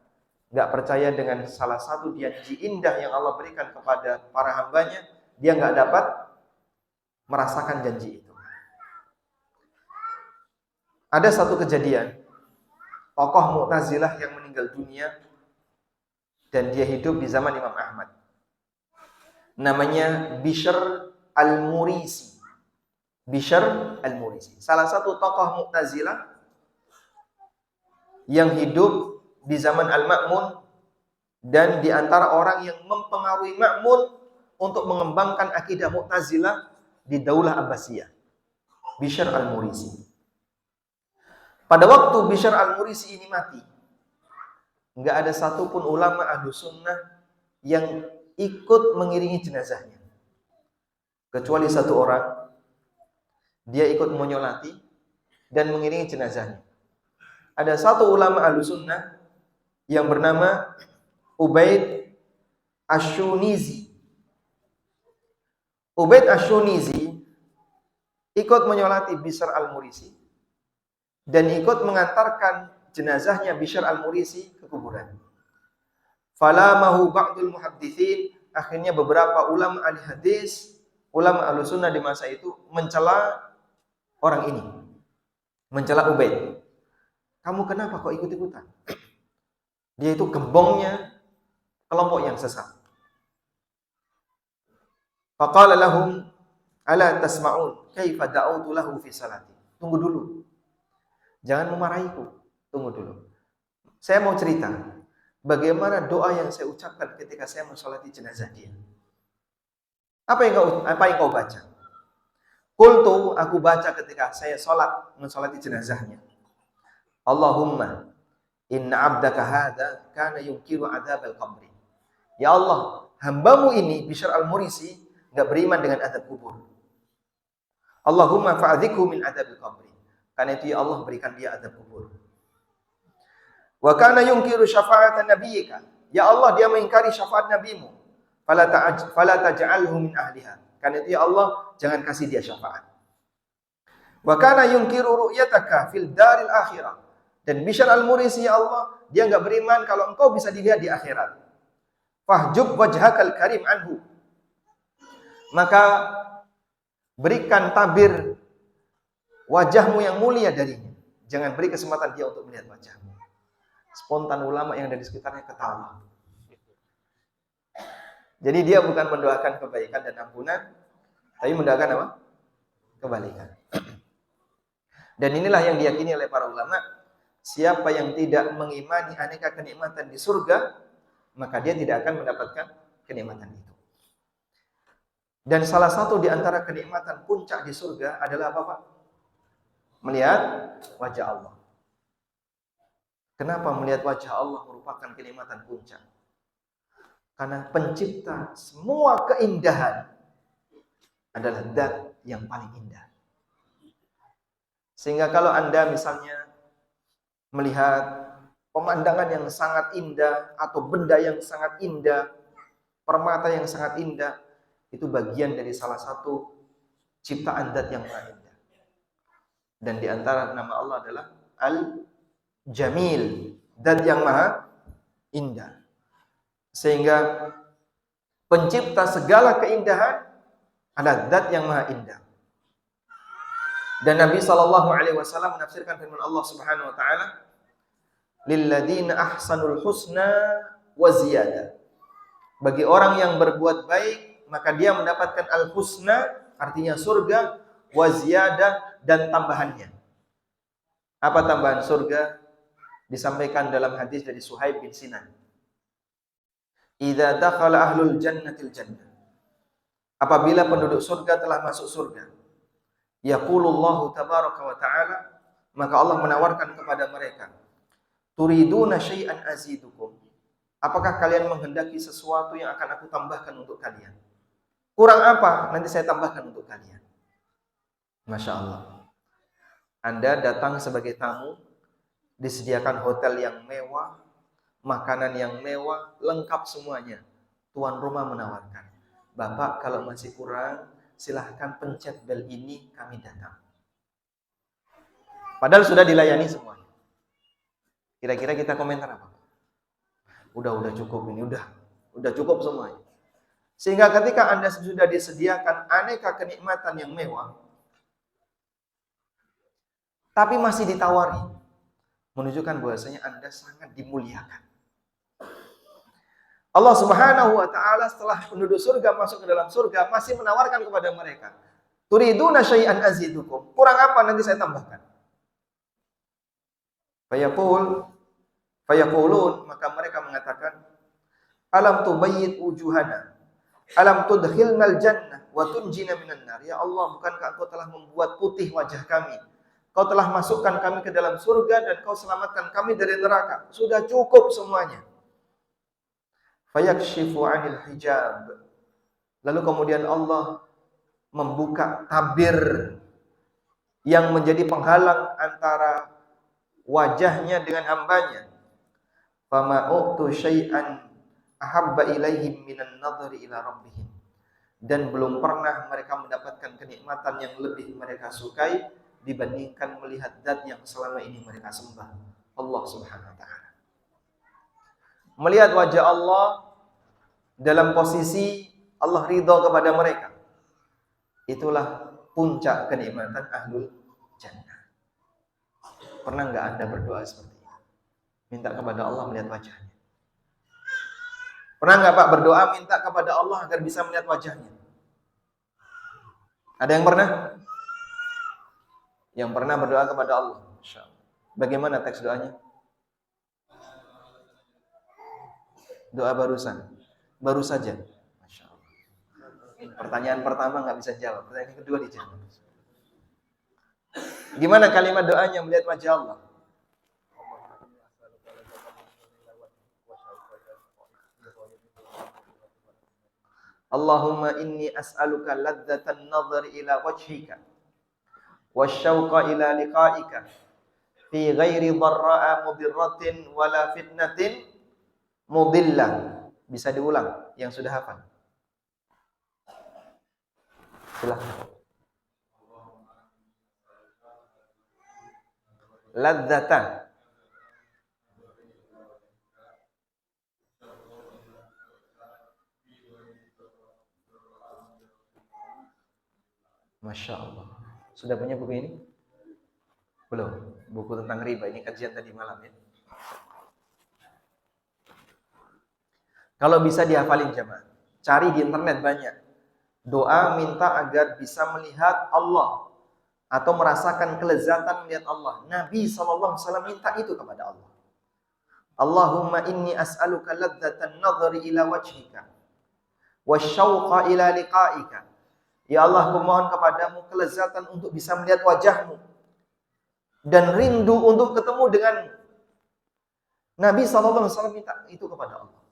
nggak percaya dengan salah satu janji indah yang Allah berikan kepada para hambanya, dia nggak dapat merasakan janji itu. Ada satu kejadian, tokoh Mu'tazilah yang meninggal dunia dan dia hidup di zaman Imam Ahmad. Namanya Bishr al-Murisi. Bishr al-Murisi. Salah satu tokoh Mu'tazilah yang hidup di zaman Al-Ma'mun dan di antara orang yang mempengaruhi Ma'mun untuk mengembangkan akidah Mu'tazilah di Daulah Abbasiyah. Bishr al-Murisi. Pada waktu Bishr al-Murisi ini mati, enggak ada satupun ulama ahlu sunnah yang ikut mengiringi jenazahnya. Kecuali satu orang, dia ikut menyolati dan mengiringi jenazahnya. Ada satu ulama ahlu sunnah yang bernama Ubaid Ash-Shunizi. Ubaid Ash-Shunizi ikut menyolati Bishr al-Murisi dan ikut mengantarkan jenazahnya Bishr al-Murisi ke kuburan. Falamahu ba'dul muhadditsin, akhirnya beberapa ulama ahli hadis, ulama ahlu sunnah di masa itu mencela orang ini. Mencela Ubaid. Kamu kenapa kok ikut-ikutan? Dia itu gembongnya kelompok yang sesat. Faqala lahum ala tasma'un kaifa da'utu lahu fi salati. Tunggu dulu. Jangan memarahiku. Tunggu dulu. Saya mau cerita. bagaimana doa yang saya ucapkan ketika saya mensolati jenazah dia. Apa yang kau baca? Qultu, aku baca ketika saya mensolati jenazahnya. Allahumma inna abdaka hadha kana yunkiru adzabal qabri. Ya Allah, hambamu ini Bishr al-Murisi enggak beriman dengan azab kubur. Allahumma fa'adzikhu min adzabil qabri. Karena itu ya Allah berikan dia azab kubur. Wa kana yunkiru syafa'atan nabiyyika. Ya Allah, dia mengingkari syafaat nabimu. Fala taj'alhu min ahliha. Karena itu ya Allah, jangan kasih dia syafaat. Wa kana yunkiru ru'yataka fil daril akhirah. Dan Bishr al-Murisi ya Allah, dia enggak beriman kalau engkau bisa dilihat di akhirat. Fahjub wajhakal karim anhu. Maka berikan tabir wajahmu yang mulia darinya. Jangan beri kesempatan dia untuk melihat wajahmu. Spontan ulama yang ada di sekitarnya ketawa. Jadi dia bukan mendoakan kebaikan dan ampunan, tapi mendoakan apa? Kebalikan. Dan inilah yang diyakini oleh para ulama, siapa yang tidak mengimani aneka kenikmatan di surga, maka dia tidak akan mendapatkan kenikmatan itu. Dan salah satu di antara kenikmatan puncak di surga adalah apa, Pak? Melihat wajah Allah. Kenapa melihat wajah Allah merupakan kenikmatan puncak? Karena pencipta semua keindahan adalah zat yang paling indah. Sehingga kalau Anda misalnya melihat pemandangan yang sangat indah atau benda yang sangat indah, permata yang sangat indah, itu bagian dari salah satu ciptaan zat yang maha indah. Dan di antara nama Allah adalah Al-Jamil, zat yang maha indah. Sehingga pencipta segala keindahan adalah zat yang maha indah. Dan Nabi SAW menafsirkan firman Allah Subhanahu wa taala, lilladzina ahsanul husna wa ziyadah. Bagi orang yang berbuat baik, maka dia mendapatkan al-husna, artinya surga, wa ziyadah, dan tambahannya. Apa tambahan surga? Disampaikan dalam hadis dari Suhaib bin Sinan. Idza dakhala ahlul jannatil jannah. Apabila penduduk surga telah masuk surga, yaqulullahu tabaraka wa ta'ala, maka Allah menawarkan kepada mereka, turiduna syai'an azidukum. Apakah kalian menghendaki sesuatu yang akan aku tambahkan untuk kalian? Kurang apa? Nanti saya tambahkan untuk kalian. Masya Allah. Anda datang sebagai tamu, disediakan hotel yang mewah, makanan yang mewah, lengkap semuanya. Tuan rumah menawarkan, Bapak kalau masih kurang, silahkan pencet bel ini, kami datang. Padahal sudah dilayani semuanya. Kira-kira kita komentar apa? Udah cukup ini, udah cukup semuanya. Sehingga ketika Anda sudah disediakan aneka kenikmatan yang mewah, tapi masih ditawari, menunjukkan bahwasanya Anda sangat dimuliakan. Allah Subhanahu wa taala setelah penduduk surga masuk ke dalam surga masih menawarkan kepada mereka, turiduna syai'an azidukum. Kurang apa nanti saya tambahkan? Fayaqulun, maka mereka mengatakan, alam tubayyid wujuhana, alam tudkhilnal jannah wa tunjina minan nar. Ya Allah, bukankah Engkau telah membuat putih wajah kami? Kau telah masukkan kami ke dalam surga dan Kau selamatkan kami dari neraka. Sudah cukup semuanya. Fayakshifu 'anil hijab. Lalu kemudian Allah membuka tabir yang menjadi penghalang antara wajahnya dengan hambanya. Fama u'tu syai'an ahabba ilaihim minan nadhari ila rabbihim. Dan belum pernah mereka mendapatkan kenikmatan yang lebih mereka sukai dibandingkan melihat zat yang selama ini mereka sembah, Allah Subhanahu wa taala. Melihat wajah Allah dalam posisi Allah ridha kepada mereka, itulah puncak kenikmatan ahlul jannah. Pernah enggak Anda berdoa seperti ini? Minta kepada Allah melihat wajahnya. Pernah enggak Pak berdoa minta kepada Allah agar bisa melihat wajahnya? Ada yang pernah? Yang pernah berdoa kepada Allah? Bagaimana teks doanya? Doa barusan. Baru saja. Masya Allah. Pertanyaan pertama nggak bisa jawab. Pertanyaan kedua dijawab. Gimana kalimat doanya melihat wajah Allah? Allahumma inni as'aluka ladzatan nadhari ila wajhika wasyauqa ila liqa'ika fi ghairi dharra'a mudirratin wala fitnatin mudillah. Bisa diulang yang sudah hafal. Silakan. Ladzatan. Masya Allah. Sudah punya buku ini? Belum. Buku tentang riba. Ini kajian tadi malam ya. Kalau bisa dihafalin jemaah. Cari di internet banyak. Doa minta agar bisa melihat Allah atau merasakan kelezatan melihat Allah. Nabi SAW minta itu kepada Allah. Allahumma inni as'aluka ladzatan nadhari ila wajhika wasyauqa ila liqa'ika. Ya Allah, aku mohon kepadamu kelezatan untuk bisa melihat wajahmu dan rindu untuk ketemu denganmu. Nabi SAW minta itu kepada Allah.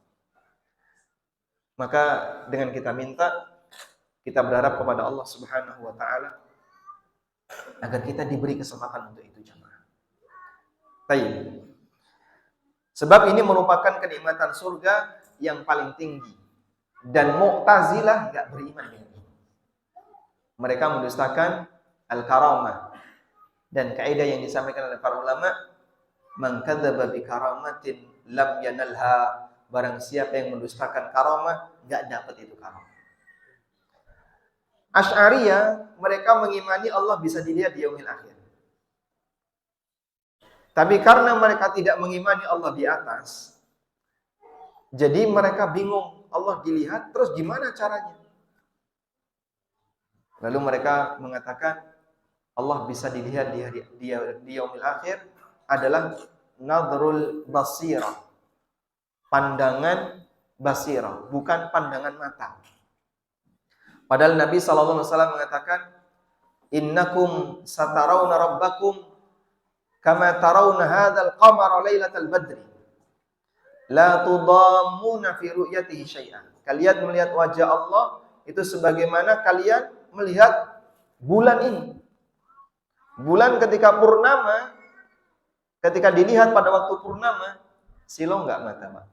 Maka dengan kita minta, kita berharap kepada Allah Subhanahu wa taala agar kita diberi kesempatan untuk itu jemaah. Baik. Sebab ini merupakan kenikmatan surga yang paling tinggi dan Mu'tazilah enggak beriman dengan ini. Mereka mendustakan al-karamah dan kaidah yang disampaikan oleh para ulama, man kadzdzaba bi karamatin lam yanalha. Barang siapa yang mendustakan karamah, enggak dapat itu karamah. Asy'ariyah, mereka mengimani Allah bisa dilihat di yaumil akhir. Tapi karena mereka tidak mengimani Allah di atas, jadi mereka bingung, Allah dilihat, terus gimana caranya? Lalu mereka mengatakan Allah bisa dilihat di yaumil akhir adalah nadhrul basirah. Pandangan basirah, bukan pandangan mata. Padahal Nabi SAW mengatakan, innakum satarawna rabbakum kama tarawna hadzal qamara lailatal badri la tudammuna fi ru'yatihi syai'an. Kalian melihat wajah Allah itu sebagaimana kalian melihat bulan ini. Bulan ketika purnama, ketika dilihat pada waktu purnama, silau enggak mata, Pak?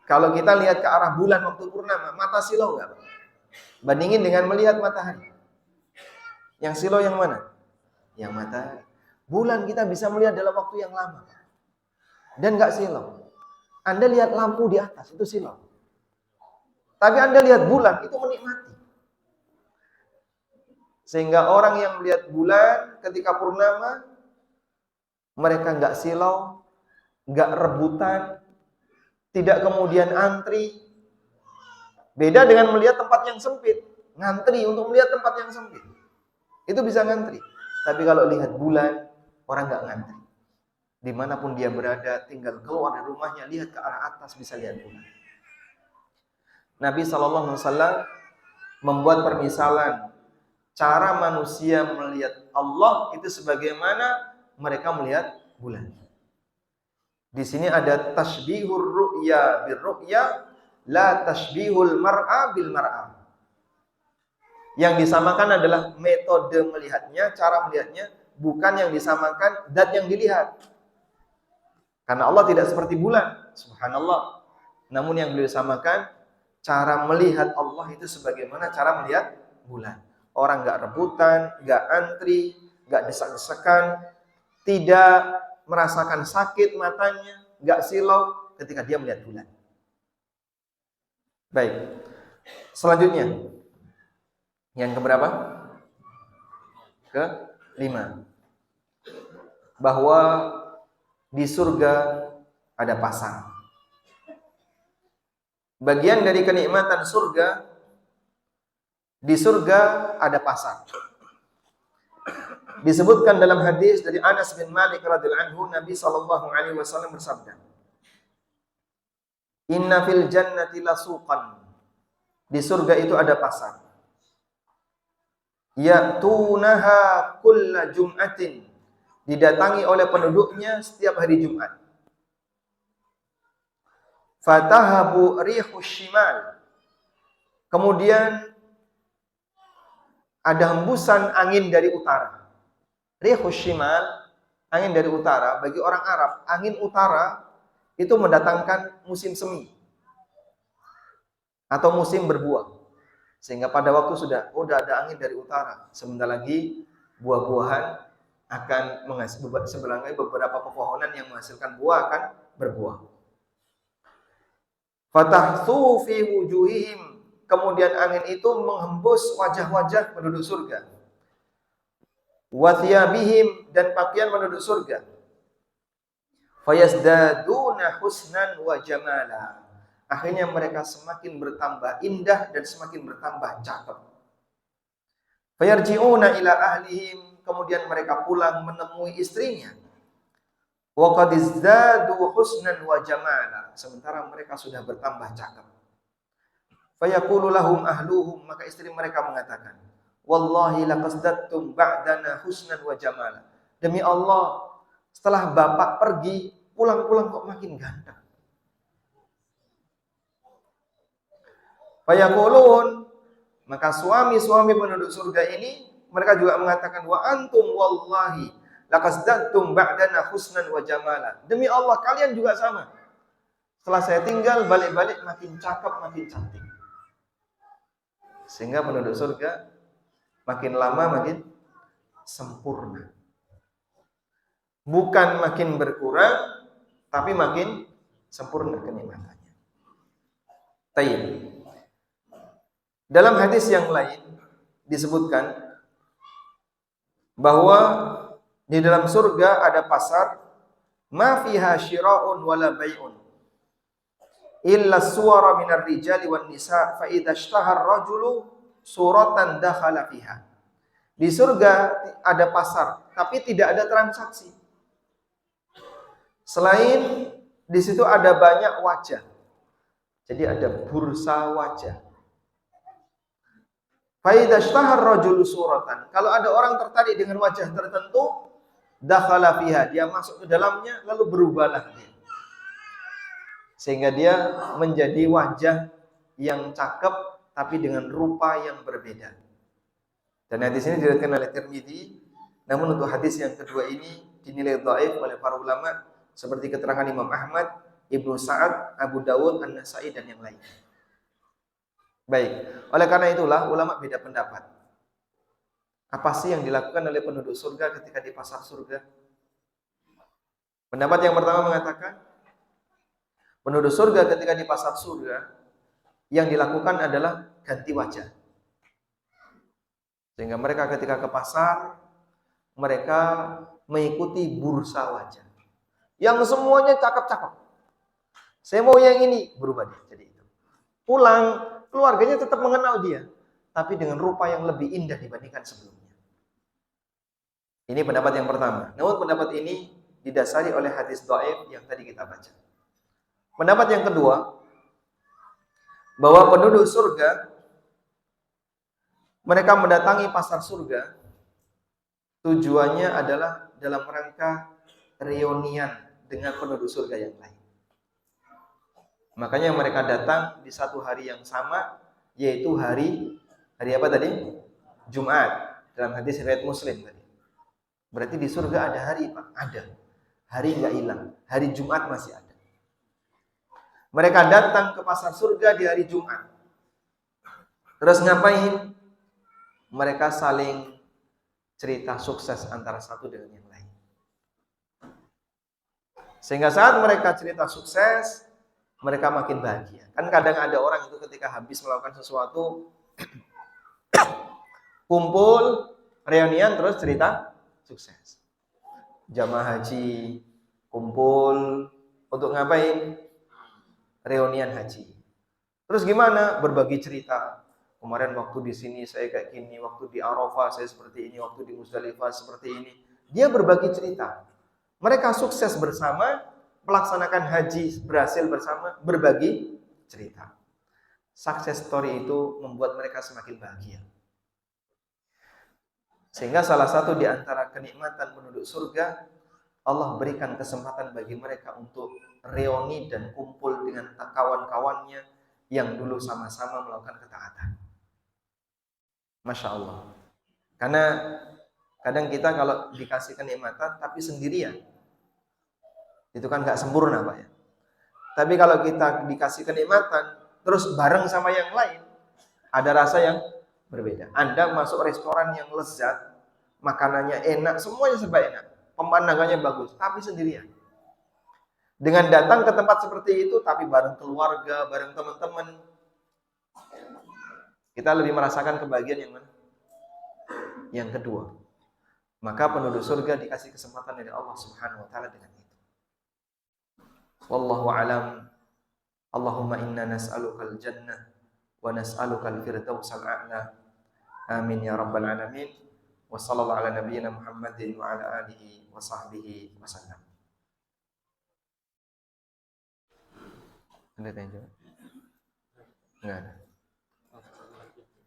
Kalau kita lihat ke arah bulan waktu purnama, mata silau enggak? Bandingin dengan melihat matahari. Yang silau yang mana? Yang matahari. Bulan kita bisa melihat dalam waktu yang lama. Dan enggak silau. Anda lihat lampu di atas, itu silau. Tapi Anda lihat bulan, itu menikmati. Sehingga orang yang melihat bulan ketika purnama, mereka enggak silau, enggak rebutan, tidak kemudian antri. Beda dengan melihat tempat yang sempit. Ngantri untuk melihat tempat yang sempit. Itu bisa ngantri. Tapi kalau lihat bulan, orang nggak ngantri. Dimanapun dia berada, tinggal keluar dari rumahnya, lihat ke arah atas, bisa lihat bulan. Nabi SAW membuat permisalan cara manusia melihat Allah itu sebagaimana mereka melihat bulan. Di sini ada tasbihur ru'ya bir ru'ya, la tasbihul mar'a bil mar'a. Yang disamakan adalah metode melihatnya, cara melihatnya, bukan yang disamakan zat yang dilihat. Karena Allah tidak seperti bulan, subhanallah. Namun yang beliau samakan cara melihat Allah itu sebagaimana cara melihat bulan. Orang enggak rebutan, enggak antri, enggak desak-desakan, tidak merasakan sakit matanya, enggak silau ketika dia melihat bulan. Baik. Selanjutnya, yang keberapa? Ke-5. Bahwa di surga ada pasar. Bagian dari kenikmatan surga, di surga ada pasar. Disebutkan dalam hadis dari Anas bin Malik radhiyallahu anhu, Nabi sallallahu alaihi wasallam bersabda, Inna fil jannati lasuqan. Di surga itu ada pasar. Ya'tunaha kulla jum'atin. Didatangi oleh penduduknya setiap hari Jumat. Fatahabu rihus shimal. Kemudian ada hembusan angin dari utara. Rihus shimal, angin dari utara. Bagi orang Arab, angin utara itu mendatangkan musim semi atau musim berbuah. Sehingga pada waktu sudah ada angin dari utara, sebentar lagi buah-buahan akan menghasilkan, sebenarnya beberapa pepohonan yang menghasilkan buah akan berbuah. Fatahsu fi wujuhihim, kemudian angin itu menghembus wajah-wajah penduduk surga. Wa thiyabihim, dan pakaian penduduk surga. Fayazdaduna husnan wa jamala. Akhirnya mereka semakin bertambah indah dan semakin bertambah cakep. Fayarji'una ila ahlihim, kemudian mereka pulang menemui istrinya. Wa qad izdadu husnan wa jamala, sementara mereka sudah bertambah cakep. Fayaqulu lahum ahluhum, maka istri mereka mengatakan, wallahi laqasdattum ba'dana husnan wa jamala. Demi Allah, setelah bapak pergi, pulang-pulang kok makin ganteng. Fayaqulun, maka suami-suami penduduk surga ini mereka juga mengatakan, wa antum wallahi laqasdattum ba'dana husnan wa jamala. Demi Allah, kalian juga sama. Setelah saya tinggal, balik-balik makin cakep, makin cantik. Sehingga penduduk surga makin lama makin sempurna. Bukan makin berkurang, tapi makin sempurna kenikmatannya. Tayyib. Dalam hadis yang lain disebutkan bahwa di dalam surga ada pasar, ma fiha syira'un wala bai'un illa suwara minar rijali wan nisa fa idza ishtahar rajulu suratan dakhala fiha. Di surga ada pasar, tapi tidak ada transaksi. Selain di situ ada banyak wajah. Jadi ada bursa wajah. Fa idza ishtahar rajulu suratan. Kalau ada orang tertarik dengan wajah tertentu, dakhala fiha, dia masuk ke dalamnya lalu berubahlah dia. Sehingga dia menjadi wajah yang cakep tapi dengan rupa yang berbeda. Dan hadis ini diriwayatkan oleh Tirmidzi, namun untuk hadis yang kedua ini dinilai dhaif oleh para ulama seperti keterangan Imam Ahmad, Ibnu Sa'ad, Abu Dawud, An-Nasa'i dan yang lain. Baik, oleh karena itulah ulama beda pendapat. Apa sih yang dilakukan oleh penduduk surga ketika di pasar surga? Pendapat yang pertama mengatakan, penduduk surga ketika di pasar surga yang dilakukan adalah ganti wajah. Sehingga mereka ketika ke pasar, mereka mengikuti bursa wajah. Yang semuanya cakep-cakep. Saya mau yang ini, berubah dia jadi itu. Pulang, keluarganya tetap mengenal dia, tapi dengan rupa yang lebih indah dibandingkan sebelumnya. Ini pendapat yang pertama. Namun pendapat ini didasari oleh hadis dhaif yang tadi kita baca. Pendapat yang kedua, bahwa penduduk surga mereka mendatangi pasar surga tujuannya adalah dalam rangka reunian dengan penduduk surga yang lain. Makanya mereka datang di satu hari yang sama, yaitu hari apa tadi? Jumat. Dalam hadis riwayat Muslim tadi. Berarti di surga ada hari, Pak. Ada. Hari enggak hilang. Hari Jumat masih ada. Mereka datang ke pasar surga di hari Jumat. Terus ngapain? Mereka saling cerita sukses antara satu dengan yang lain. Sehingga saat mereka cerita sukses, mereka makin bahagia. Kan kadang ada orang itu ketika habis melakukan sesuatu, kumpul, reunian, terus cerita sukses. Jamaah haji, kumpul, untuk ngapain? Reunian haji. Terus gimana? Berbagi cerita. Kemarin waktu di sini saya kayak gini, waktu di Arafah saya seperti ini, waktu di Muzdalifah seperti ini. Dia berbagi cerita. Mereka sukses bersama melaksanakan haji berhasil bersama, berbagi cerita. Success story itu membuat mereka semakin bahagia. Sehingga salah satu di antara kenikmatan penduduk surga, Allah berikan kesempatan bagi mereka untuk reuni dan kumpul dengan kawan-kawannya yang dulu sama-sama melakukan ketaatan. Masya Allah. Karena kadang kita kalau dikasih kenikmatan tapi sendirian, itu kan gak sempurna Pak ya. Tapi kalau kita dikasih kenikmatan terus bareng sama yang lain, ada rasa yang berbeda. Anda masuk restoran yang lezat, makanannya enak, semuanya serba enak, pemandangannya bagus, tapi sendirian. Dengan datang ke tempat seperti itu, tapi bareng keluarga, bareng teman-teman, kita lebih merasakan kebahagiaan yang mana? Yang kedua. Maka penduduk surga dikasih kesempatan dari Allah Subhanahu wa taala dengan itu. Wallahu alam. Allahumma inna nas'alukal jannah wa nas'alukal firdausal a'la. Amin ya rabbal alamin. Wa sallallahu ala nabiyyina Muhammadin wa ala alihi wa sahbihi wasallam. Ada tanya jawab? Enggak ada.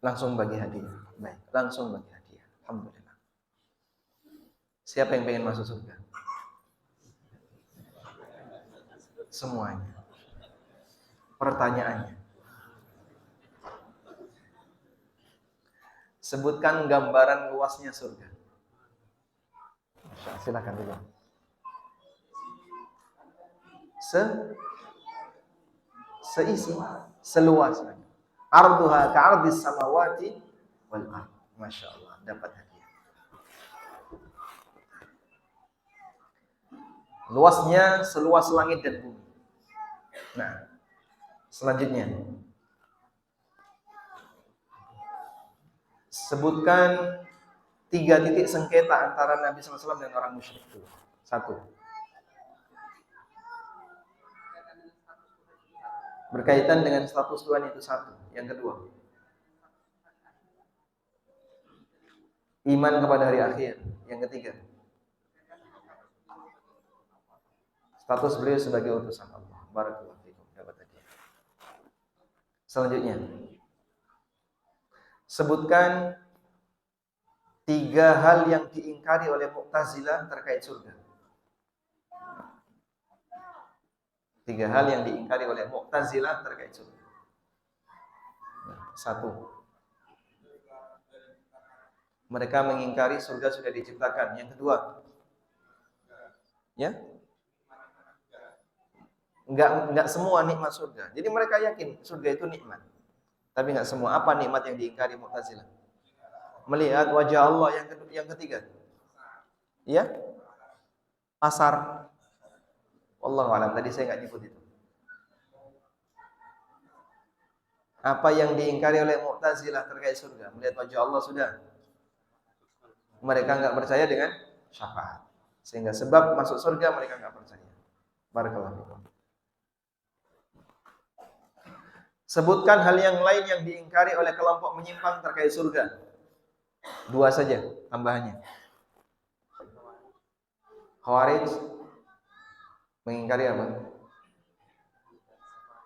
Langsung bagi hadiah. Baik, langsung bagi hadiah. Alhamdulillah. Siapa yang pengen masuk surga? Semuanya. Pertanyaannya, sebutkan gambaran luasnya surga. Silakan dulu. Seisi, seluasnya. Arduha ka'ardis samawati wal ard. Masya Allah, dapat hadiah. Luasnya seluas langit dan bumi. Nah, selanjutnya, sebutkan 3 titik sengketa antara Nabi SAW dan orang musyrik. 1. Berkaitan dengan status Tuhan itu 1. Yang kedua, iman kepada hari akhir. Yang ketiga, status beliau sebagai utusan Allah. Barakallahu fikum. Dapat hadiah. Selanjutnya, sebutkan 3 hal yang diingkari oleh Mu'tazilah terkait surga. 3 hal yang diingkari oleh Mu'tazilah terkait surga. 1. Mereka mengingkari surga sudah diciptakan. Yang kedua, ya, enggak semua nikmat surga. Jadi mereka yakin surga itu nikmat, tapi enggak semua. Apa nikmat yang diingkari Mu'tazilah? Melihat wajah Allah. Yang ketiga, ya, pasar. Wallahu a'lam. Tadi saya enggak nyebut itu. Apa yang diingkari oleh Mu'tazilah terkait surga? Melihat wajah Allah sudah. Mereka enggak percaya dengan syafaat. Sehingga sebab masuk surga mereka enggak percaya. Barakallahu fikum. Sebutkan hal yang lain yang diingkari oleh kelompok menyimpang terkait surga. 2 saja tambahannya. Khawarij mengingkari apa?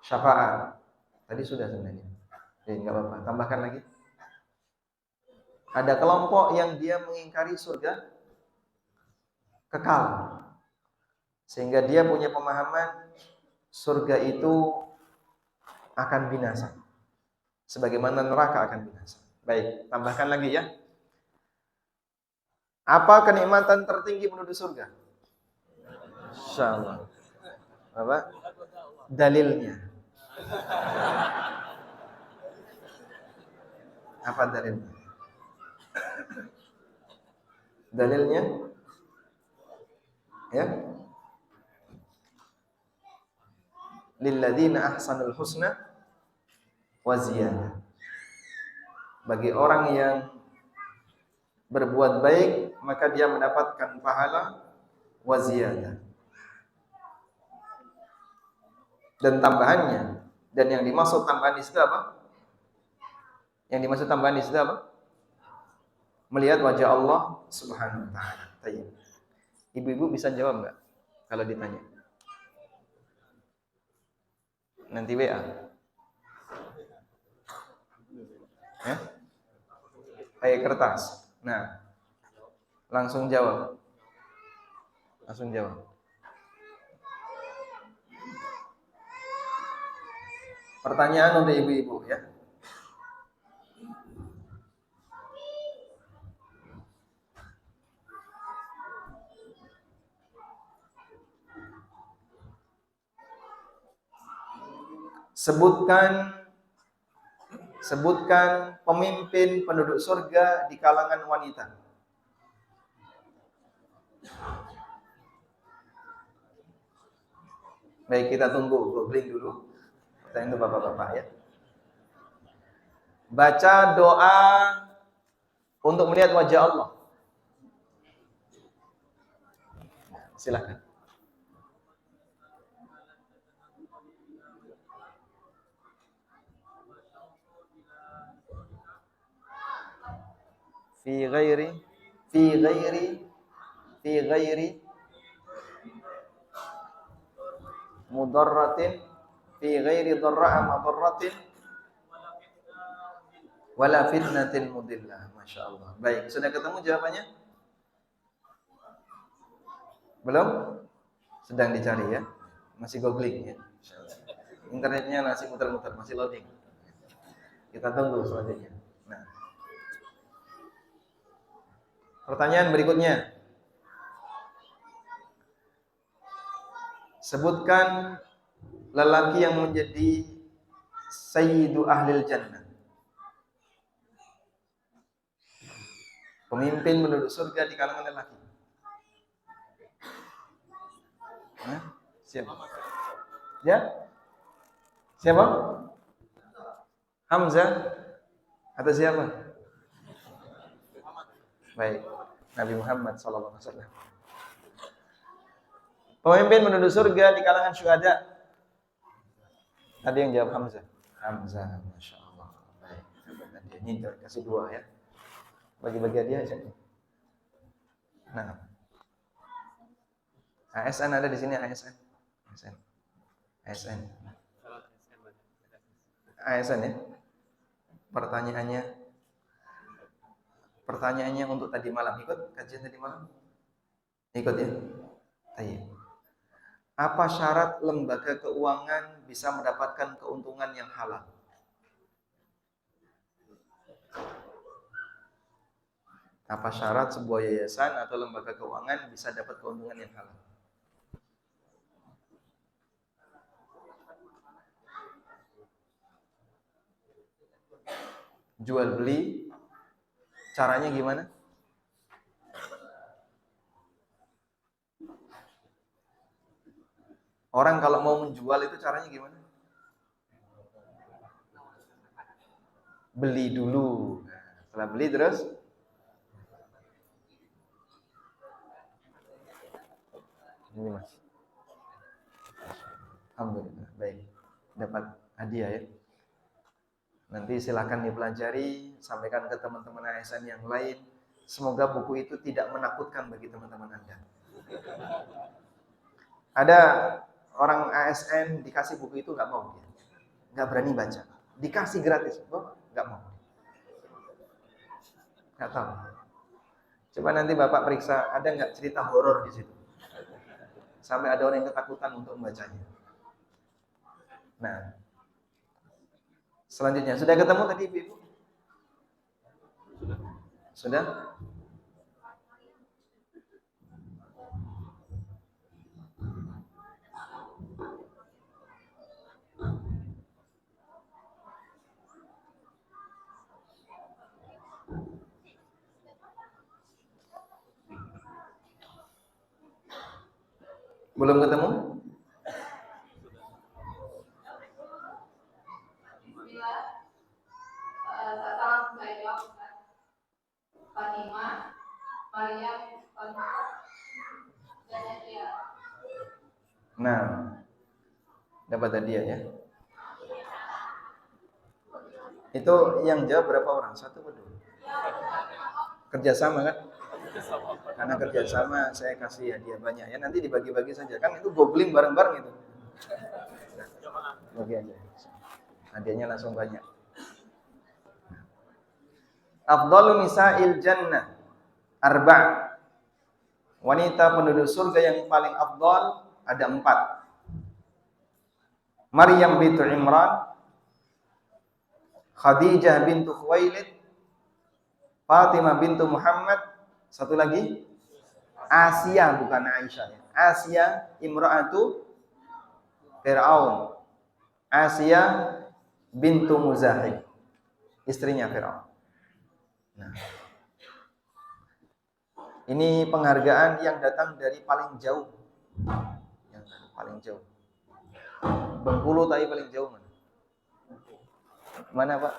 Syafaat. Tadi sudah sebenarnya. Jadi enggak apa-apa, tambahkan lagi. Ada kelompok yang dia mengingkari surga kekal. Sehingga dia punya pemahaman surga itu akan binasa. Sebagaimana neraka akan binasa. Baik, tambahkan lagi ya. Apa kenikmatan tertinggi penduduk surga? Insyaallah. Apa? Dalilnya. Apa dalilnya? Dalilnya? Ya. Lilladzina ahsanul husna wa ziyadah. Bagi orang yang berbuat baik, maka dia mendapatkan pahala wa ziyadah. Dan tambahannya, dan yang dimaksud tambahan di situ apa? Yang dimaksud tambahan di situ apa? Melihat wajah Allah Subhanahu wa taala. Ibu-ibu bisa jawab enggak kalau ditanya? Nanti WA. Ya? Pakai kertas. Nah, langsung jawab. Langsung jawab. Pertanyaan untuk ibu-ibu ya. Sebutkan pemimpin penduduk surga di kalangan wanita. Baik, kita tunggu googling dulu. Pertanyaan untuk bapak-bapak ya. Baca doa untuk melihat wajah Allah. Silakan. Fi ghairi mudarratin, fi ghairi dharra'a madarratin wala fitnatin mudillah. Masya Allah. Baik, sudah ketemu jawabannya? Belum? Sedang dicari ya? Masih googling ya? Internetnya masih muter-muter, masih loading. Kita tunggu selanjutnya. Nah, pertanyaan berikutnya. Sebutkan lelaki yang menjadi sayyidu ahlil jannah. Pemimpin penduduk surga di kalangan lelaki. Hah? Siapa? Ya? Siapa? Hamzah? Atau siapa? Baik, Nabi Muhammad SAW. Pemimpin penduduk surga di kalangan syuhada. Tadi yang jawab Hamzah. Hamzah, Masya Allah. Baik, ini kasih dua ya. Bagi-bagi hadiah aja. Nah, ASN ada di sini, ASN. ASN ya. Pertanyaannya untuk tadi malam, ikut kajian tadi malam? Ikut ya. Ayo. Apa syarat lembaga keuangan bisa mendapatkan keuntungan yang halal? Apa syarat sebuah yayasan atau lembaga keuangan bisa dapat keuntungan yang halal? Jual beli, caranya gimana? Orang kalau mau menjual itu caranya gimana? Beli dulu. Setelah beli terus ini Mas. Alhamdulillah. Baik. Dapat hadiah ya. Nanti silakan dipelajari, sampaikan ke teman-teman ASN yang lain. Semoga buku itu tidak menakutkan bagi teman-teman Anda. Ada orang ASN dikasih buku itu nggak mau, nggak berani baca. Dikasih gratis, nggak mau, nggak tahu. Coba nanti Bapak periksa, ada nggak cerita horor di situ? Sampai ada orang yang ketakutan untuk membacanya. Nah, selanjutnya sudah ketemu tadi Ibu? Sudah? Belum ketemu? Nah, dapat hadiah ya. Itu yang jawab berapa orang? Satu atau dua? Kerjasama kan? Karena kerjasama saya kasih hadiah banyak ya. Nanti dibagi-bagi saja. Kan itu googling bareng-bareng itu. bagi aja. Hadiahnya langsung banyak. Afdhalu nisa'il jannah arba'. Wanita penduduk surga yang paling afdal ada 4. Maryam bintu Imran, Khadijah bintu Khuwailid, Fatimah bintu Muhammad, satu lagi Asia, bukan Aisyah ya. Asia imra'atu Fir'aun. Asia bintu Muzahib, istrinya Fir'aun. Nah, ini penghargaan yang datang dari paling jauh. Yang paling jauh. Bengkulu tapi paling jauh mana? Mana Pak?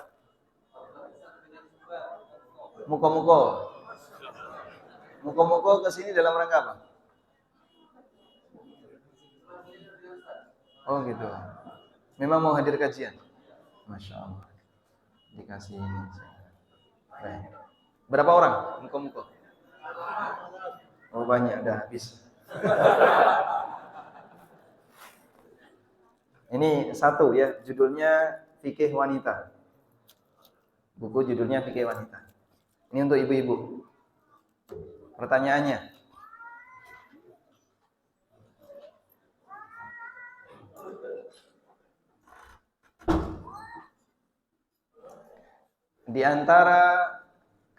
Muko-muko. Muko-muko ke sini dalam rangka apa? Oh gitu. Memang mau hadir kajian? Masya Allah. Dikasih ini. Baik. Berapa orang muko-muko? Oh banyak, udah habis. Ini satu ya, judulnya Fikih Wanita. Buku judulnya Fikih Wanita. Ini untuk ibu-ibu. Pertanyaannya, di antara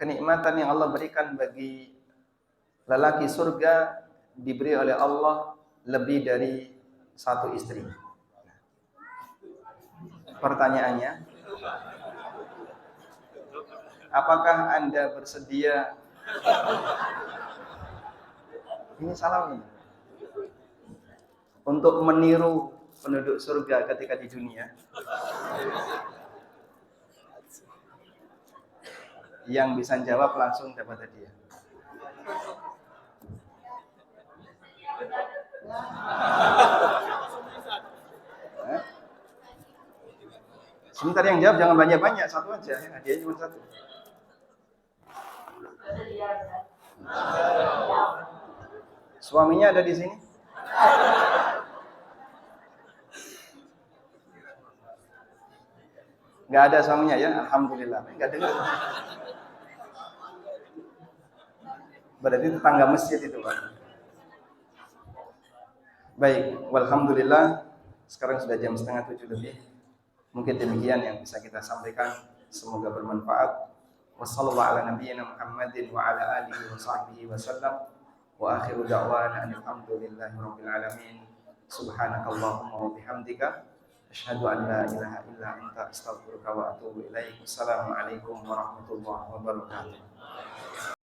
kenikmatan yang Allah berikan bagi lelaki surga, diberi oleh Allah lebih dari satu istri. Pertanyaannya, apakah Anda bersedia? Ini salah nih. Untuk meniru penduduk surga ketika di dunia. Yang bisa jawab langsung dapat hadiah. Sebentar yang jawab jangan banyak-banyak, satu aja, hadiahnya cuma satu. Suaminya ada di sini? Nggak ada suaminya ya, alhamdulillah. Nggak dengar. Berarti tetangga masjid itu Pak. Baik, walhamdulillah. Sekarang sudah jam 6:30 lebih. Mungkin demikian yang bisa kita sampaikan. Semoga bermanfaat. Wassallallahu ala nabiyyina Muhammadin wa ala alihi wa sahbihi wa sallam. Wa akhiru da'wana alhamdulillahi rabbil alamin. Subhanakallahumma wa bihamdika asyhadu an la ilaha illa anta astaghfiruka wa atubu ilaik. Assalamualaikum warahmatullahi wabarakatuh.